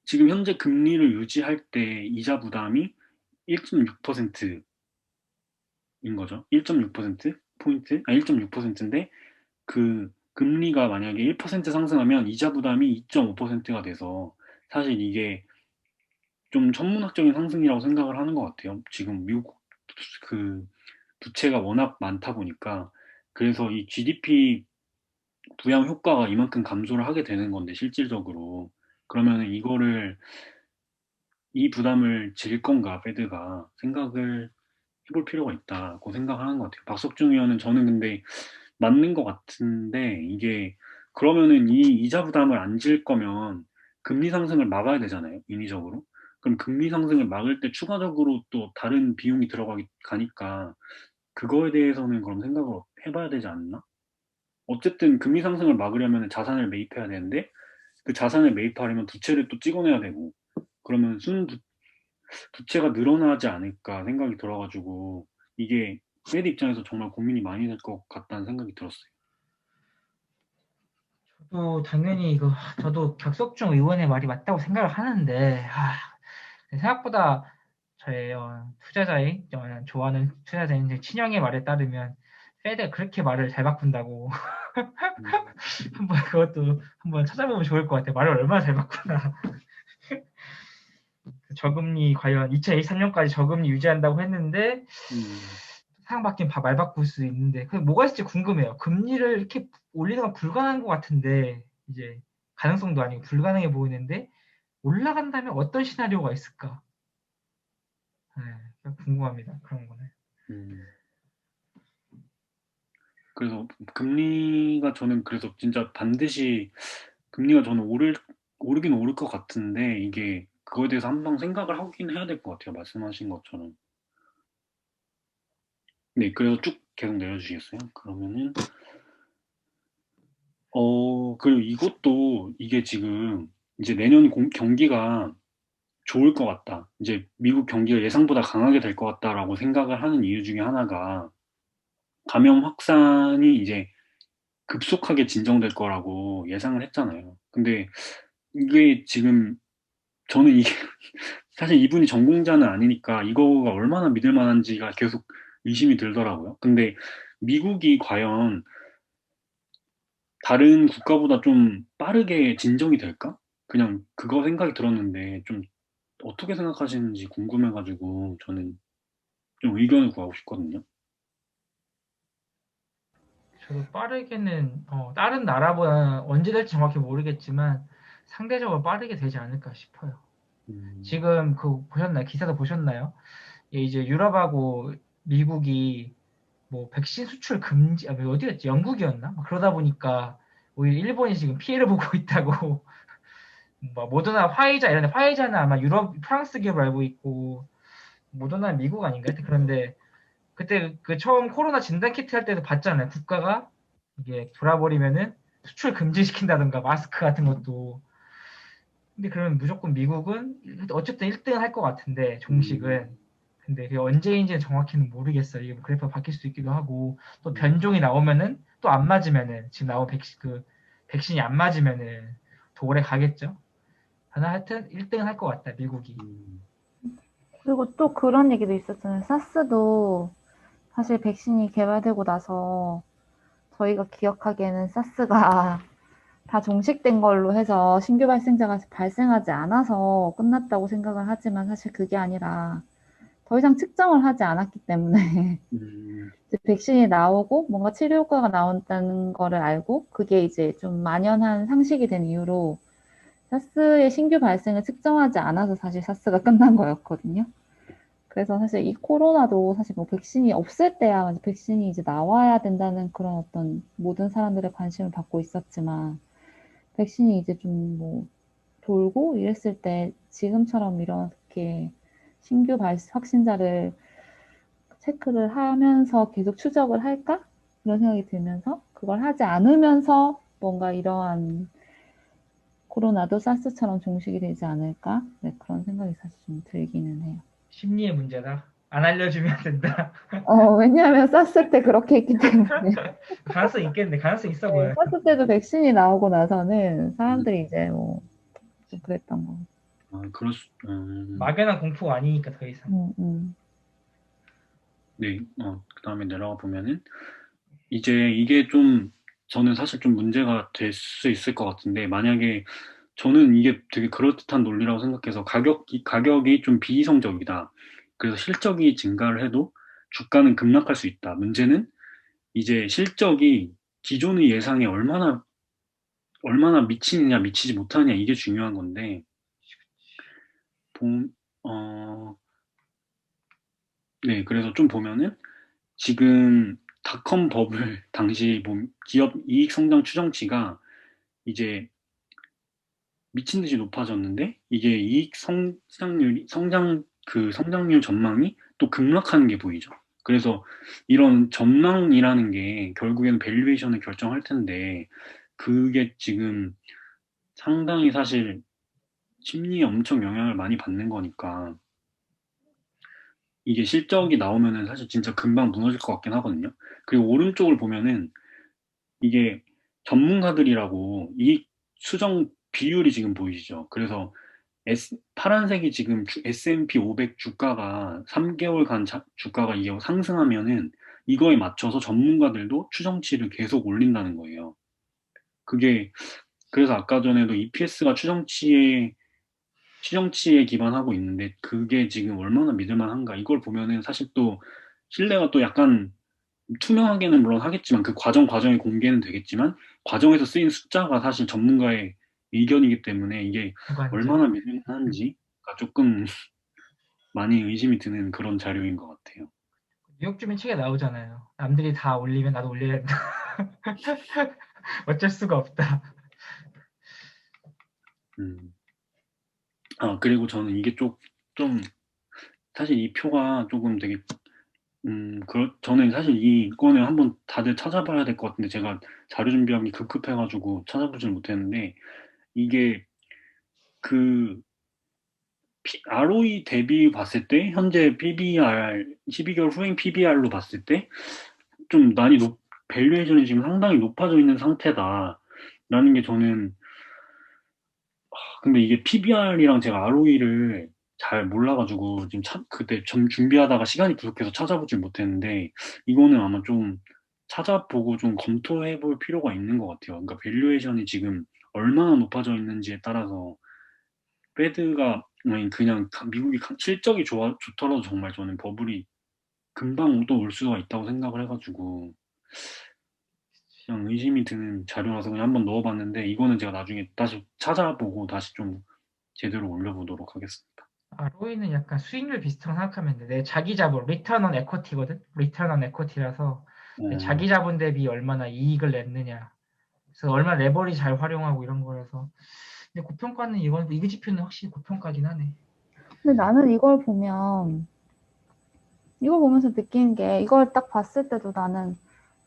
지금 현재 금리를 유지할 때 이자 부담이 1.6%인 거죠. 1.6% 포인트? 1.6%인데 그 금리가 만약에 1% 상승하면 이자 부담이 2.5%가 돼서 사실 이게 좀 천문학적인 상승이라고 생각을 하는 것 같아요. 지금 미국 그 부채가 워낙 많다 보니까 그래서 이 GDP 부양 효과가 이만큼 감소를 하게 되는 건데 실질적으로 그러면 이거를 이 부담을 질 건가 페드가 생각을 해볼 필요가 있다고 생각하는 것 같아요. 박석중 의원은 저는 근데 맞는 것 같은데 이게 그러면은 이 이자 부담을 안 질 거면 금리 상승을 막아야 되잖아요. 인위적으로. 그럼 금리 상승을 막을 때 추가적으로 또 다른 비용이 들어가기 가니까 그거에 대해서는 그럼 생각을 해봐야 되지 않나? 어쨌든 금리 상승을 막으려면 자산을 매입해야 되는데 그 자산을 매입하려면 부채를 또 찍어내야 되고 그러면 부채가 늘어나지 않을까 생각이 들어가지고 이게 페드 입장에서 정말 고민이 많이 될 것 같다는 생각이 들었어요. 저도 당연히 저도 격석중 의원의 말이 맞다고 생각을 하는데 생각보다 저의 투자자의 좋아하는 투자자인 이제 친형의 말에 따르면 페드가 그렇게 말을 잘 바꾼다고 음, 한번 그것도 한번 찾아보면 좋을 것 같아요. 말을 얼마나 잘 바꾸나. 저금리 과연 2023년까지 저금리 유지한다고 했는데 음, 상황 바뀌면 말 바꿀 수 있는데 그게 뭐가 있을지 궁금해요. 금리를 이렇게 올리는 건 불가능한 것 같은데 이제 가능성도 아니고 불가능해 보이는데 올라간다면 어떤 시나리오가 있을까? 네, 궁금합니다. 그런 거는. 음. 그래서 금리가 저는 그래서 진짜 반드시 금리가 저는 오르긴 오를 것 같은데 이게 그거에 대해서 한번 생각을 하긴 해야 될 것 같아요. 말씀하신 것처럼. 네, 그래서 쭉 계속 내려주시겠어요? 그러면은 그리고 이것도 이게 지금 이제 내년 경기가 좋을 것 같다. 이제 미국 경기가 예상보다 강하게 될 것 같다라고 생각을 하는 이유 중에 하나가 감염 확산이 이제 급속하게 진정될 거라고 예상을 했잖아요. 근데 이게 지금 저는 이게 사실 이분이 전공자는 아니니까 이거가 얼마나 믿을 만한지가 계속 의심이 들더라고요. 근데 미국이 과연 다른 국가보다 좀 빠르게 진정이 될까? 그냥 그거 생각이 들었는데 좀 어떻게 생각하시는지 궁금해가지고 저는 좀 의견을 구하고 싶거든요. 저도 빠르게는 다른 나라보다 언제 될지 정확히 모르겠지만 상대적으로 빠르게 되지 않을까 싶어요. 음, 지금 보셨나요? 기사도 보셨나요? 이제 유럽하고 미국이 뭐 백신 수출 금지, 어디였지? 영국이었나? 그러다 보니까 오히려 일본이 지금 피해를 보고 있다고. 뭐 모더나, 화이자 이런 데 화이자는 아마 유럽, 프랑스 기업을 알고 있고 모더나 미국 아닌가? 하여튼 그런데 그때 그 처음 코로나 진단 키트 할 때도 봤잖아요. 국가가 이게 돌아버리면은 수출 금지시킨다든가 마스크 같은 것도. 근데 그러면 무조건 미국은 어쨌든 1등은 할 것 같은데 음, 종식은. 근데 그게 언제인지는 정확히는 모르겠어요. 이게 뭐 그래프가 바뀔 수도 있기도 하고 또 음, 변종이 나오면은 또 안 맞으면은 지금 나온 백신이 안 맞으면은 더 오래 가겠죠. 하여튼 1등은 할 것 같다 미국이. 음, 그리고 또 그런 얘기도 있었잖아요. 사스도 사실 백신이 개발되고 나서 저희가 기억하기에는 사스가 다 종식된 걸로 해서 신규 발생자가 발생하지 않아서 끝났다고 생각을 하지만 사실 그게 아니라 더 이상 측정을 하지 않았기 때문에 이제 백신이 나오고 뭔가 치료 효과가 나온다는 거를 알고 그게 이제 좀 만연한 상식이 된 이후로 사스의 신규 발생을 측정하지 않아서 사실 사스가 끝난 거였거든요. 그래서 사실 이 코로나도 사실 뭐 백신이 없을 때야 백신이 이제 나와야 된다는 그런 어떤 모든 사람들의 관심을 받고 있었지만 백신이 이제 좀 뭐 돌고 이랬을 때 지금처럼 이렇게 신규 확진자를 체크를 하면서 계속 추적을 할까? 그런 생각이 들면서 그걸 하지 않으면서 뭔가 이러한 코로나도 사스처럼 종식이 되지 않을까? 네, 그런 생각이 사실 좀 들기는 해요. 심리의 문제다. 안 알려주면 된다. 왜냐하면 사스 때 그렇게 했기 때문에. 가능성 있겠네. 가능성 있어 네, 보여. 사스 때도 백신이 나오고 나서는 사람들이 이제 뭐 좀 그랬던 거. 막연한 공포가 아니니까 더 이상. 네, 그 다음에 내려가 보면은, 이제 이게 좀, 저는 사실 좀 문제가 될 수 있을 것 같은데, 만약에 저는 이게 되게 그럴듯한 논리라고 생각해서 가격이 좀 비이성적이다. 그래서 실적이 증가를 해도 주가는 급락할 수 있다. 문제는 이제 실적이 기존의 예상에 얼마나 미치느냐, 미치지 못하느냐, 이게 중요한 건데, 어, 네, 그래서 좀 보면은 지금 닷컴 버블 당시 기업 이익 성장 추정치가 이제 미친 듯이 높아졌는데 이게 성장률 전망이 또 급락하는 게 보이죠. 그래서 이런 전망이라는 게 결국에는 밸류에이션을 결정할 텐데 그게 지금 상당히 사실 심리에 엄청 영향을 많이 받는 거니까 이게 실적이 나오면은 사실 진짜 금방 무너질 것 같긴 하거든요. 그리고 오른쪽을 보면은 이게 전문가들이라고 이익 수정 비율이 지금 보이시죠? 그래서 파란색이 지금 S&P 500 주가가 3개월간 주가가 이게 상승하면은 이거에 맞춰서 전문가들도 추정치를 계속 올린다는 거예요. 그게 그래서 아까 전에도 EPS가 추정치에 기반하고 있는데 그게 지금 얼마나 믿을만한가 이걸 보면은 사실 또 신뢰가 또 약간 투명하게는 물론 하겠지만 그 과정의 공개는 되겠지만 과정에서 쓰인 숫자가 사실 전문가의 의견이기 때문에 이게 얼마나 믿을만한지가 조금 많이 의심이 드는 그런 자료인 것 같아요. 뉴욕 주민 책에 나오잖아요. 남들이 다 올리면 나도 올려야 된다. 어쩔 수가 없다. 그리고 저는 이게 좀 사실 이 표가 조금 되게 저는 사실 이거는 한번 다들 찾아봐야 될 것 같은데 제가 자료 준비하기 급급해가지고 찾아보질 못했는데 이게 그 ROE 대비 봤을 때 현재 PBR 12개월 후행 PBR로 봤을 때 좀 밸류에이션이 지금 상당히 높아져 있는 상태다라는 게 저는 근데 이게 PBR이랑 제가 ROE를 잘 몰라가지고 지금 그때 좀 준비하다가 시간이 부족해서 찾아보질 못했는데 이거는 아마 좀 찾아보고 좀 검토해 볼 필요가 있는 것 같아요. 그러니까 밸류에이션이 지금 얼마나 높아져 있는지에 따라서 페드가 그냥 미국이 실적이 좋더라도 정말 저는 버블이 금방 또 올 수가 있다고 생각을 해가지고 그냥 의심이 드는 자료라서 그냥 한번 넣어봤는데 이거는 제가 나중에 다시 찾아보고 다시 좀 제대로 올려보도록 하겠습니다. ROE는 약간 수익률 비슷하게 생각하면 돼. 내 자기 자본, 리턴 온 에쿼티거든? 리턴 온 에쿼티라서 내 자기 자본 대비 얼마나 이익을 냈느냐. 그래서 얼마나 레버리 잘 활용하고 이런 거라서. 근데 고평가는 이건 이그 지표는 확실히 고평가긴 하네. 근데 나는 이걸 보면서 느낀 게 이걸 딱 봤을 때도 나는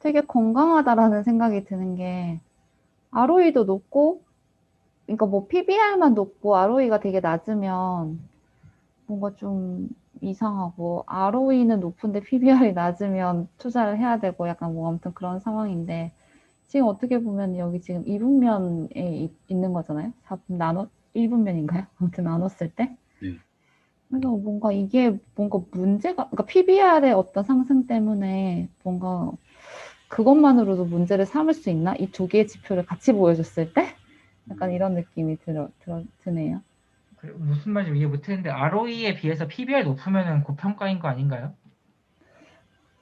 되게 건강하다라는 생각이 드는 게 ROE도 높고 그러니까 뭐 PBR만 높고 ROE가 되게 낮으면 뭔가 좀 이상하고 ROE는 높은데 PBR이 낮으면 투자를 해야 되고 약간 뭐 아무튼 그런 상황인데 지금 어떻게 보면 여기 지금 2분면에 있는 거잖아요. 4분 1분면인가요? 아무튼 나눴을 때. 그래서 뭔가 이게 뭔가 문제가, 그러니까 PBR의 어떤 상승 때문에 뭔가 그것만으로도 문제를 삼을 수 있나? 이 두 개의 지표를 같이 보여줬을 때? 약간 이런 느낌이 드네요. 무슨 말인지 이해 못했는데 ROE에 비해서 PBR 높으면은 고평가인 거 아닌가요?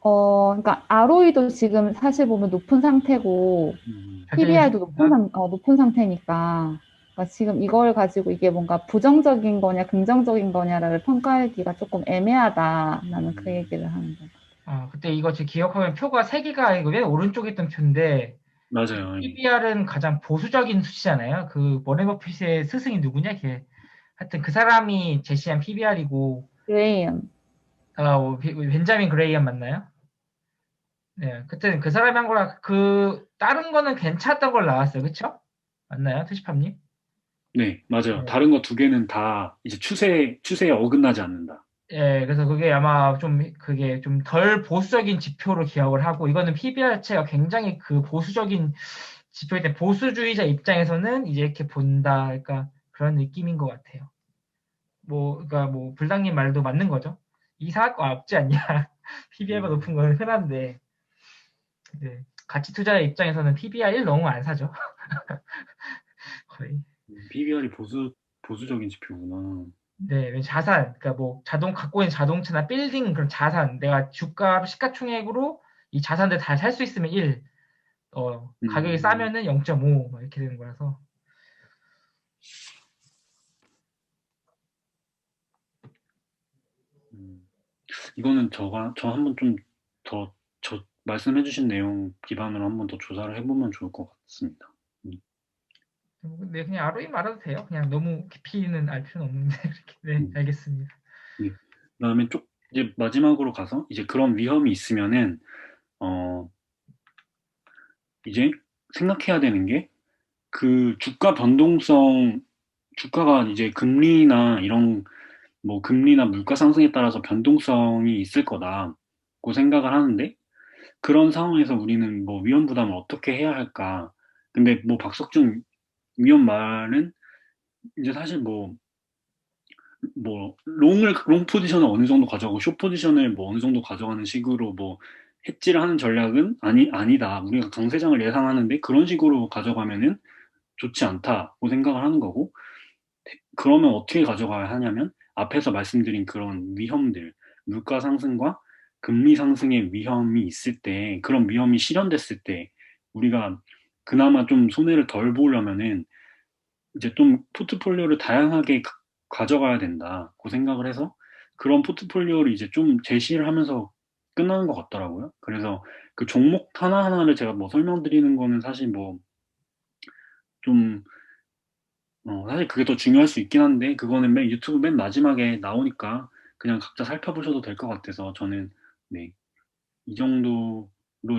그러니까 ROE도 지금 사실 보면 높은 상태고 적정히 PBR도 있습니다. 높은 상태니까 그러니까 지금 이걸 가지고 이게 뭔가 부정적인 거냐 긍정적인 거냐를 평가하기가 조금 애매하다. 나는 그 얘기를 하는 거야. 그때 이거 제 기억하면 표가 3개가 이거 맨 오른쪽에 있던 표인데 맞아요. 예. PBR은 가장 보수적인 수치잖아요. 그 워렌 버핏의 스승이 누구냐 걔. 하여튼 그 사람이 제시한 PBR이고 그레이엄. 벤자민 그레이엄 맞나요? 네, 그때 그 사람이 한 거라 그 다른 거는 괜찮았던 걸 나왔어요. 그쵸? 맞나요? 투시팝님? 네, 맞아요. 네. 다른 거 2개는 다 이제 추세에 어긋나지 않는다. 예, 그래서 그게 아마 좀 그게 좀 덜 보수적인 지표로 기억을 하고 이거는 PBR 자체가 굉장히 그 보수적인 지표일 때 보수주의자 입장에서는 이제 이렇게 본다, 그러니까 그런 느낌인 것 같아요. 그러니까 불당님 말도 맞는 거죠. 이상할 거 없지 않냐? PBR가 높은 건 흔한데, 네. 가치 투자자 입장에서는 PBR 1 너무 안 사죠. 거의. PBR이 보수적인 지표구나. 네, 자산, 그러니까 갖고 있는 자동차나 빌딩 그런 자산, 내가 주가 시가총액으로 이 자산들 다 살 수 있으면 1, 가격이 음, 싸면은 0.5 이렇게 되는 거라서. 음. 이거는 저 한번 좀 더, 말씀해주신 내용 기반으로 한번 더 조사를 해보면 좋을 것 같습니다. 네, 그냥 ROE 말아도 돼요. 그냥 너무 깊이는 알 필요는 없는데 이렇게. 네, 음. 알겠습니다. 네. 그다음에 이제 마지막으로 가서 이제 그런 위험이 있으면은 어 이제 생각해야 되는 게 그 주가가 이제 금리나 물가 상승에 따라서 변동성이 있을 거다고 생각을 하는데 그런 상황에서 우리는 뭐 위험 부담을 어떻게 해야 할까? 근데 뭐 박석준 위험 말은 이제 사실 롱 포지션을 어느 정도 가져가고 숏 포지션을 뭐 어느 정도 가져가는 식으로 뭐 hedge를 하는 전략은 아니다. 우리가 강세장을 예상하는데 그런 식으로 가져가면은 좋지 않다고 생각을 하는 거고, 그러면 어떻게 가져가야 하냐면 앞에서 말씀드린 그런 위험들, 물가 상승과 금리 상승의 위험이 있을 때, 그런 위험이 실현됐을 때 우리가 그나마 좀 손해를 덜 보려면은 이제 좀 포트폴리오를 다양하게 가져가야 된다고 생각을 해서 그런 포트폴리오를 이제 좀 제시를 하면서 끝나는 것 같더라고요. 그래서 그 종목 하나하나를 제가 뭐 설명드리는 거는 사실 좀 사실 그게 더 중요할 수 있긴 한데 그거는 유튜브 맨 마지막에 나오니까 그냥 각자 살펴보셔도 될 것 같아서 저는 네, 이 정도로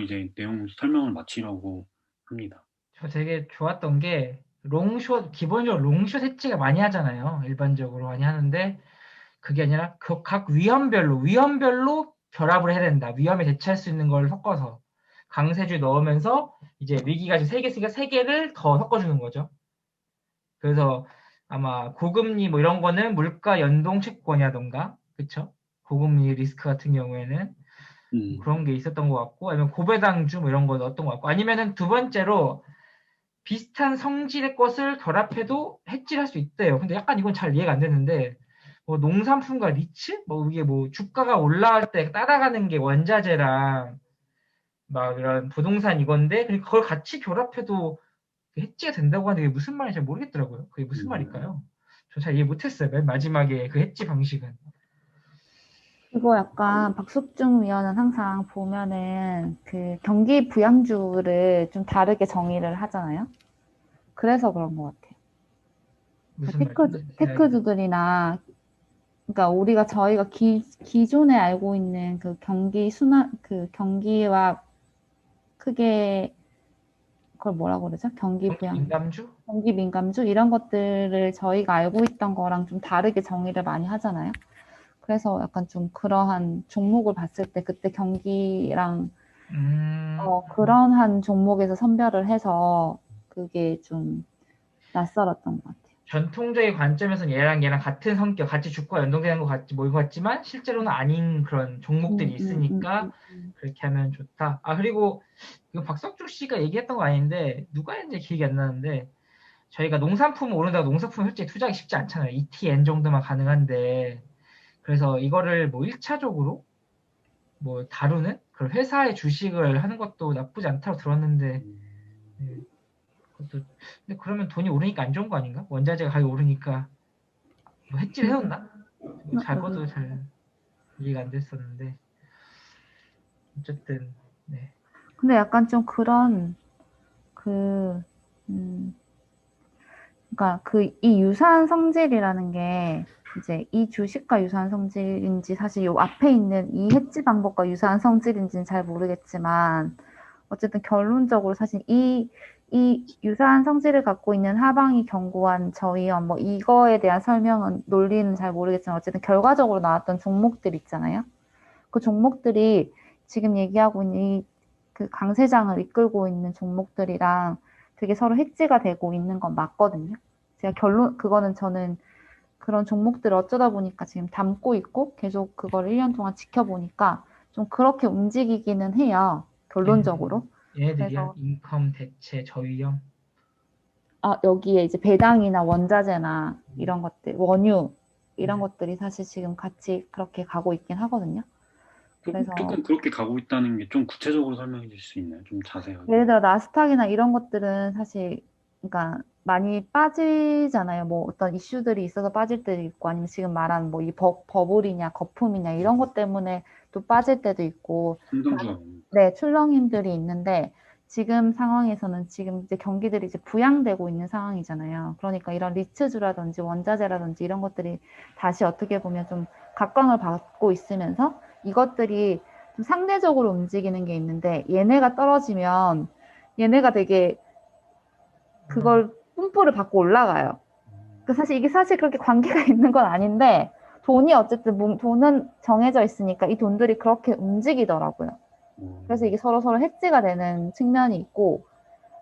이제 내용 설명을 마치려고 합니다. 저 되게 좋았던 게 롱숏, 기본적으로 롱숏 해지가 많이 하잖아요. 일반적으로 많이 하는데 그게 아니라 각 위험별로 결합을 해야 된다. 위험에 대처할 수 있는 걸 섞어서 강세주 넣으면서 이제 위기가 지금 3개 있으니까 3개를 더 섞어주는 거죠. 그래서 아마 고금리 뭐 이런 거는 물가 연동 채권이라던가, 그쵸? 고금리 리스크 같은 경우에는 음, 그런 게 있었던 것 같고, 아니면 고배당주 뭐 이런 거 넣었던 것 같고, 아니면은 두 번째로 비슷한 성질의 것을 결합해도 해지할 수 있대요. 근데 약간 이건 잘 이해가 안 되는데, 농산품과 리츠? 이게 주가가 올라갈 때 따라가는 게 원자재랑 막 이런 부동산 이건데, 그걸 같이 결합해도 해지가 된다고 하는데 그게 무슨 말인지 잘 모르겠더라고요. 그게 무슨 음, 말일까요? 저 잘 이해 못했어요. 맨 마지막에 그 해지 방식은. 이거 약간 박숙중 위원은 항상 보면은 그 경기 부양주를 좀 다르게 정의를 하잖아요. 그래서 그런 것 같아요. 무슨 말인지 잘 알겠어요. 테크주들이나 그러니까 저희가 기존에 알고 있는 그 그 경기와 크게 그걸 뭐라고 그러죠? 경기 민감주? 경기 민감주 이런 것들을 저희가 알고 있던 거랑 좀 다르게 정의를 많이 하잖아요. 그래서 약간 좀 그러한 종목을 봤을 때 그때 경기랑 음, 그러한 종목에서 선별을 해서 그게 좀 낯설었던 것 같아요. 전통적인 관점에서는 얘랑 같은 성격, 같이 주가 연동되는 것 같지만 실제로는 아닌 그런 종목들이 있으니까 그렇게 하면 좋다. 그리고 이거 박석주 씨가 얘기했던 거 아닌데 누가 했는지 기억이 안 나는데 저희가 농산품 오른다고 농산품 솔직히 투자하기 쉽지 않잖아요. ETN 정도만 가능한데 그래서 이거를 뭐 1차적으로 뭐 다루는 그런 회사의 주식을 하는 것도 나쁘지 않다고 들었는데 네, 그것도 근데 그러면 돈이 오르니까 안 좋은 거 아닌가? 원자재가 가격이 오르니까 뭐 hedge를 해놓나? 그것도 잘 이해가 안 됐었는데 어쨌든 네. 근데 약간 좀 그런 그 그러니까 이 유사한 성질이라는 게 이제 이 주식과 유사한 성질인지 사실 요 앞에 있는 이 해지 방법과 유사한 성질인지는 잘 모르겠지만 어쨌든 결론적으로 사실 이 유사한 성질을 갖고 있는 하방이 견고한 저위험 뭐 이거에 대한 설명은 논리는 잘 모르겠지만 어쨌든 결과적으로 나왔던 종목들 있잖아요. 그 종목들이 지금 얘기하고 있는 그 강세장을 이끌고 있는 종목들이랑 되게 서로 해지가 되고 있는 건 맞거든요. 제가 그거는 저는 그런 종목들을 어쩌다 보니까 지금 담고 있고 계속 그걸 1년 동안 지켜보니까 좀 그렇게 움직이기는 해요. 결론적으로. 얘네들이야 그래서 인컴 대체 저위험 여기에 이제 배당이나 원자재나 이런 것들, 원유 이런 것들이 사실 지금 같이 그렇게 가고 있긴 하거든요. 그래서 조금 그렇게 가고 있다는 게 좀 구체적으로 설명해 주실 수 있나요? 좀 자세하게. 예를 들어 나스닥이나 이런 것들은 사실 그러니까 많이 빠지잖아요. 뭐 어떤 이슈들이 있어서 빠질 때도 있고 아니면 지금 말한 뭐 이 버블이냐 거품이냐 이런 것 때문에 또 빠질 때도 있고 성장주가 네, 출렁임들이 있는데 지금 상황에서는 지금 이제 경기들이 이제 부양되고 있는 상황이잖아요. 그러니까 이런 리츠주라든지 원자재라든지 이런 것들이 다시 어떻게 보면 좀 각광을 받고 있으면서 이것들이 좀 상대적으로 움직이는 게 있는데 얘네가 떨어지면 얘네가 되게 그걸 뿜뿌를 받고 올라가요. 그 사실 이게 사실 그렇게 관계가 있는 건 아닌데 돈이 어쨌든 돈은 정해져 있으니까 이 돈들이 그렇게 움직이더라고요. 그래서 이게 서로 해지가 되는 측면이 있고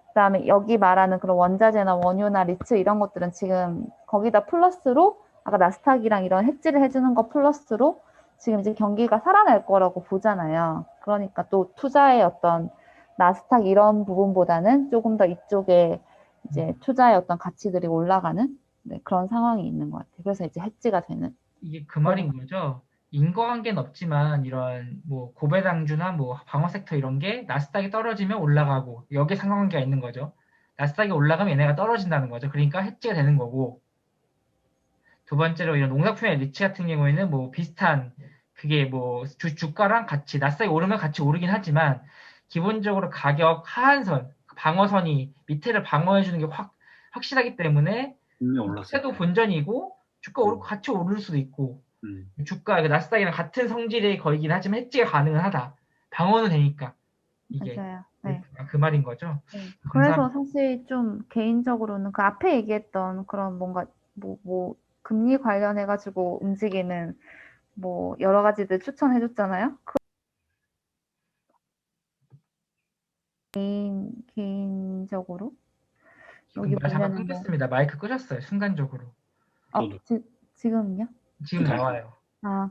그다음에 여기 말하는 그런 원자재나 원유나 리츠 이런 것들은 지금 거기다 플러스로 아까 나스닥이랑 이런 해지를 해주는 거 플러스로 지금 이제 경기가 살아날 거라고 보잖아요. 그러니까 또 투자의 어떤 나스닥 이런 부분보다는 조금 더 이쪽에 이제 투자의 어떤 가치들이 올라가는 네, 그런 상황이 있는 것 같아요. 그래서 이제 해지가 되는. 이게 그 말인 거죠. 인과관계는 없지만 이런 뭐 고배당주나 뭐 방어 섹터 이런 게 나스닥이 떨어지면 올라가고 여기에 상관관계가 있는 거죠. 나스닥이 올라가면 얘네가 떨어진다는 거죠. 그러니까 해지가 되는 거고 두 번째로 이런 농산품의 리츠 같은 경우에는 뭐 비슷한 그게 뭐 주가랑 같이 나스닥이 오르면 같이 오르긴 하지만 기본적으로 가격 하한선 방어선이 밑에를 방어해 주는 게 확실하기 때문에 분명히 올랐을 밑에도 때. 본전이고 주가 오르고 같이 오를 수도 있고 주가 나스닥이랑 같은 성질의 거이긴 하지만 해지가 가능은 하다. 방어는 되니까 이게 맞아요. 네. 그 말인 거죠. 네. 감사합니다. 그래서 사실 좀 개인적으로는 그 앞에 얘기했던 그런 뭔가 뭐 금리 관련해가지고 움직이는 뭐 여러 가지들 추천해줬잖아요. 개인적으로 지금 여기 말 잠깐 보면은 뭐 끊겼습니다. 마이크 끄셨어요. 순간적으로. 저도. 지금은요? 지금 나와요.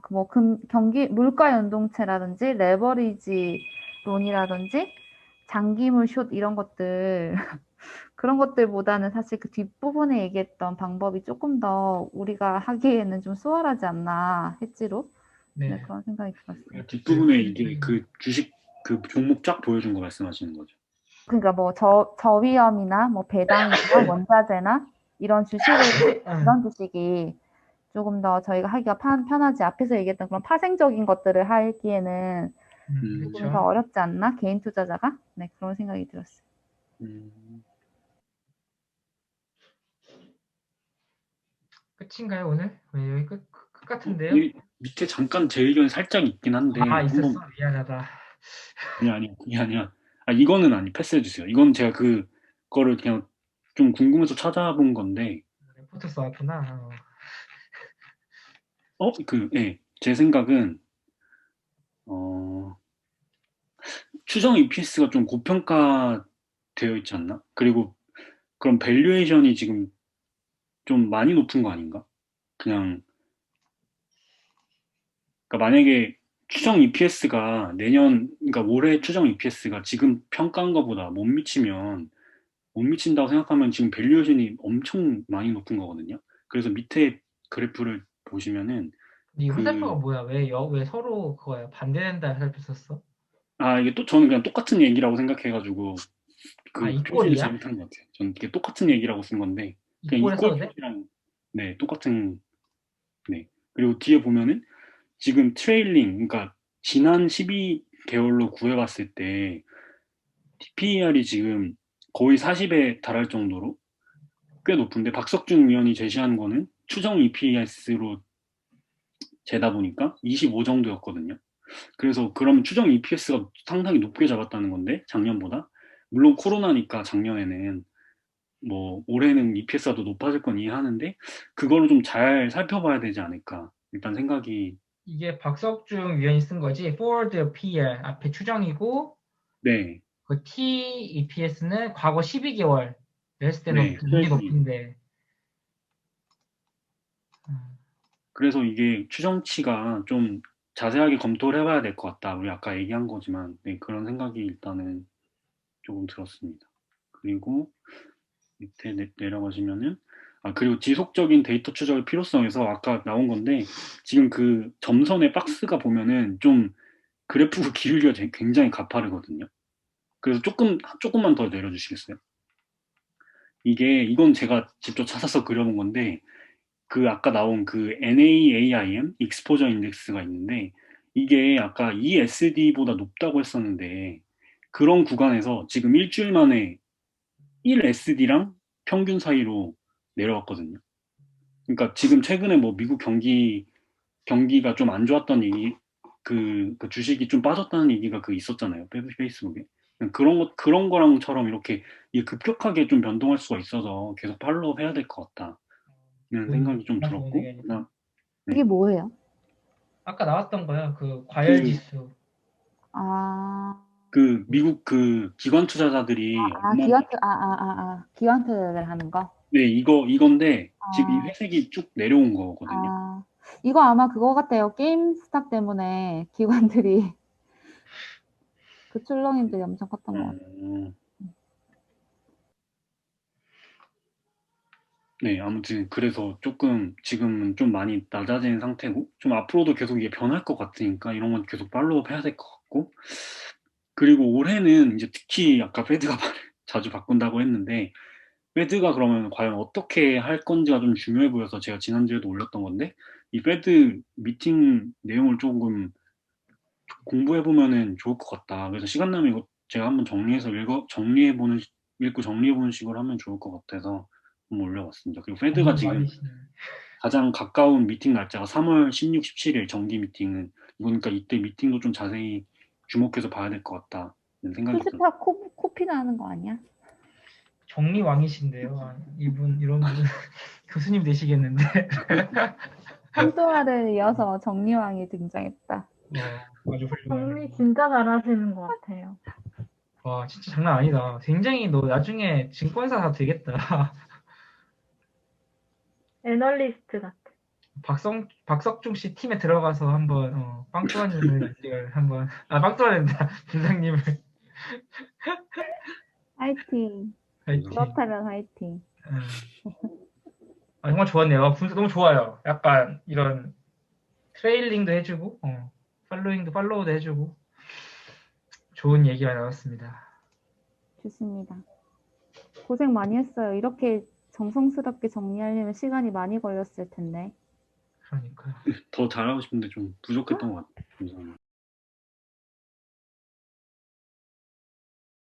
그 뭐 경기 물가 연동체라든지 레버리지 론이라든지 장기물 숏 이런 것들 그런 것들보다는 사실 그 뒷부분에 얘기했던 방법이 조금 더 우리가 하기에는 좀 수월하지 않나 했지로 네, 그런 생각이 들었어요. 뒷부분에 이게 그 주식 그 종목 쫙 보여준 거 말씀하시는 거죠? 그러니까 뭐 저위험이나 뭐 배당이나 원자재나 이런 이런 주식이 조금 더 저희가 하기가 편하지 앞에서 얘기했던 그런 파생적인 것들을 하기에는 조금 더 그렇죠. 어렵지 않나 개인 투자자가 네 그런 생각이 들었어요. 끝인가요 오늘? 여기 끝 같은데요? 밑에 잠깐 제 의견 살짝 있긴 한데 있었어? 한번 미안하다. 그게 아니야. 이거는 패스해 주세요. 이건 제가 그거를 그냥 좀 궁금해서 찾아본 건데 레포트 써왔구나. 제 생각은 추정 EPS가 좀 고평가되어 있지 않나? 그리고 그럼 밸류에이션이 지금 좀 많이 높은 거 아닌가? 그러니까 만약에 추정 EPS가 그러니까 올해 추정 EPS가 지금 평가한 것보다 못 미치면 못 미친다고 생각하면 지금 밸류에이션이 엄청 많이 높은 거거든요. 그래서 밑에 그래프를 보시면은 이 화살표가 그 뭐야? 왜 서로 그거야? 반대된다 화살표 썼어? 이게 또 저는 그냥 똑같은 얘기라고 생각해가지고 아, 그 표시를 이꼴이야? 잘못한 것 같아요. 저는 이게 똑같은 얘기라고 쓴 건데 그냥 이꼴에 이꼴 써도 돼? 표시랑 네 똑같은 네 그리고 뒤에 보면은 지금 트레일링 그러니까 지난 12개월로 구해봤을 때 TPER이 지금 거의 40에 달할 정도로 꽤 높은데 박석준 위원이 제시한 거는 추정 EPS로 재다 보니까 25 정도였거든요. 그래서 그럼 추정 EPS가 상당히 높게 잡았다는 건데 작년보다 물론 코로나니까 작년에는 뭐 올해는 EPS가 더 높아질 건 이해하는데 그거를 좀 잘 살펴봐야 되지 않을까 일단 생각이 이게 박석중 위원이 쓴 거지. forward PER 앞에 추정이고 네, 그 TEPS는 과거 12개월 했을 때 네, 눈이 트레일링. 높은데. 음, 그래서 이게 추정치가 좀 자세하게 검토를 해봐야 될 것 같다. 우리 아까 얘기한 거지만 네, 그런 생각이 일단은 조금 들었습니다. 그리고 밑에 내려가시면은 그리고 지속적인 데이터 추적의 필요성에서 아까 나온 건데 지금 그 점선의 박스가 보면은 좀 그래프가 기울기가 굉장히 가파르거든요. 그래서 조금만 더 내려주시겠어요? 이건 제가 직접 찾아서 그려본 건데 그 아까 나온 그 NAAIM 익스포저 인덱스가 있는데 이게 아까 ESD보다 높다고 했었는데 그런 구간에서 지금 일주일 만에 1SD랑 평균 사이로 내려왔거든요. 그러니까 지금 최근에 뭐 미국 경기가 좀 안 좋았던 얘기, 그 주식이 좀 빠졌다는 얘기가 있었잖아요. 페이스북에. 그런 거랑처럼 이렇게 급격하게 좀 변동할 수가 있어서 계속 팔로우 해야 될 것 같다는 생각이 좀 정말 좋은 들었고, 의견이다. 이게 네. 뭐예요? 아까 나왔던 거야. 그 과열 그, 지수. 아, 미국 기관 투자자들이 얼마나, 기관투자를 하는 거? 네, 이건데, 지금 이 아, 회색이 쭉 내려온 거거든요. 아, 이거 아마 그거 같아요. 게임스탑 때문에 기관들이, 그 출렁임들이 엄청 컸던 것 같아요. 어, 네, 아무튼 그래서 조금 지금은 좀 많이 낮아진 상태고 좀 앞으로도 계속 이게 변할 것 같으니까 이런 건 계속 팔로우 해야 될 것 같고 그리고 올해는 이제 특히 아까 페드가 말을 자주 바꾼다고 했는데 페드가 그러면 과연 어떻게 할 건지가 좀 중요해 보여서 제가 지난주에도 올렸던 건데 이 페드 미팅 내용을 조금 공부해 보면은 좋을 것 같다. 그래서 시간 나면 이거 제가 한번 읽고 정리해 보는 식으로 하면 좋을 것 같아서 한번 올려봤습니다. 그리고 페드가 공부 지금 많이 시네. 가장 가까운 미팅 날짜가 3월 16, 17일 정기 미팅은 이거니까 이때 미팅도 좀 자세히 주목해서 봐야 될 것 같다는 생각이 들어요. 투스타 코피 나는 거 아니야? 정리왕이신데요. 이런 분 교수님 되시겠는데. 한동화를 이어서 정리왕이 등장했다. 아주 훌륭하네. 정리 진짜 잘하시는 것 같아요. 와, 진짜 장난 아니다. 굉장히 너 나중에 증권사 다 되겠다. 애널리스트 같아. 박석중 씨 팀에 들어가서 한번 빵뚜아님을 연결 한번 빵뚜아된다 부장님을 화이팅. 화이팅. 그렇다면 화이팅. 정말 좋았네요. 분석 너무 좋아요. 약간 이런 트레일링도 해주고 팔로우도 해주고 좋은 얘기가 나왔습니다. 좋습니다. 고생 많이 했어요. 이렇게 정성스럽게 정리하려면 시간이 많이 걸렸을 텐데. 그러니까요. 더 잘하고 싶은데 좀 부족했던 것 같아요. 감사합니다.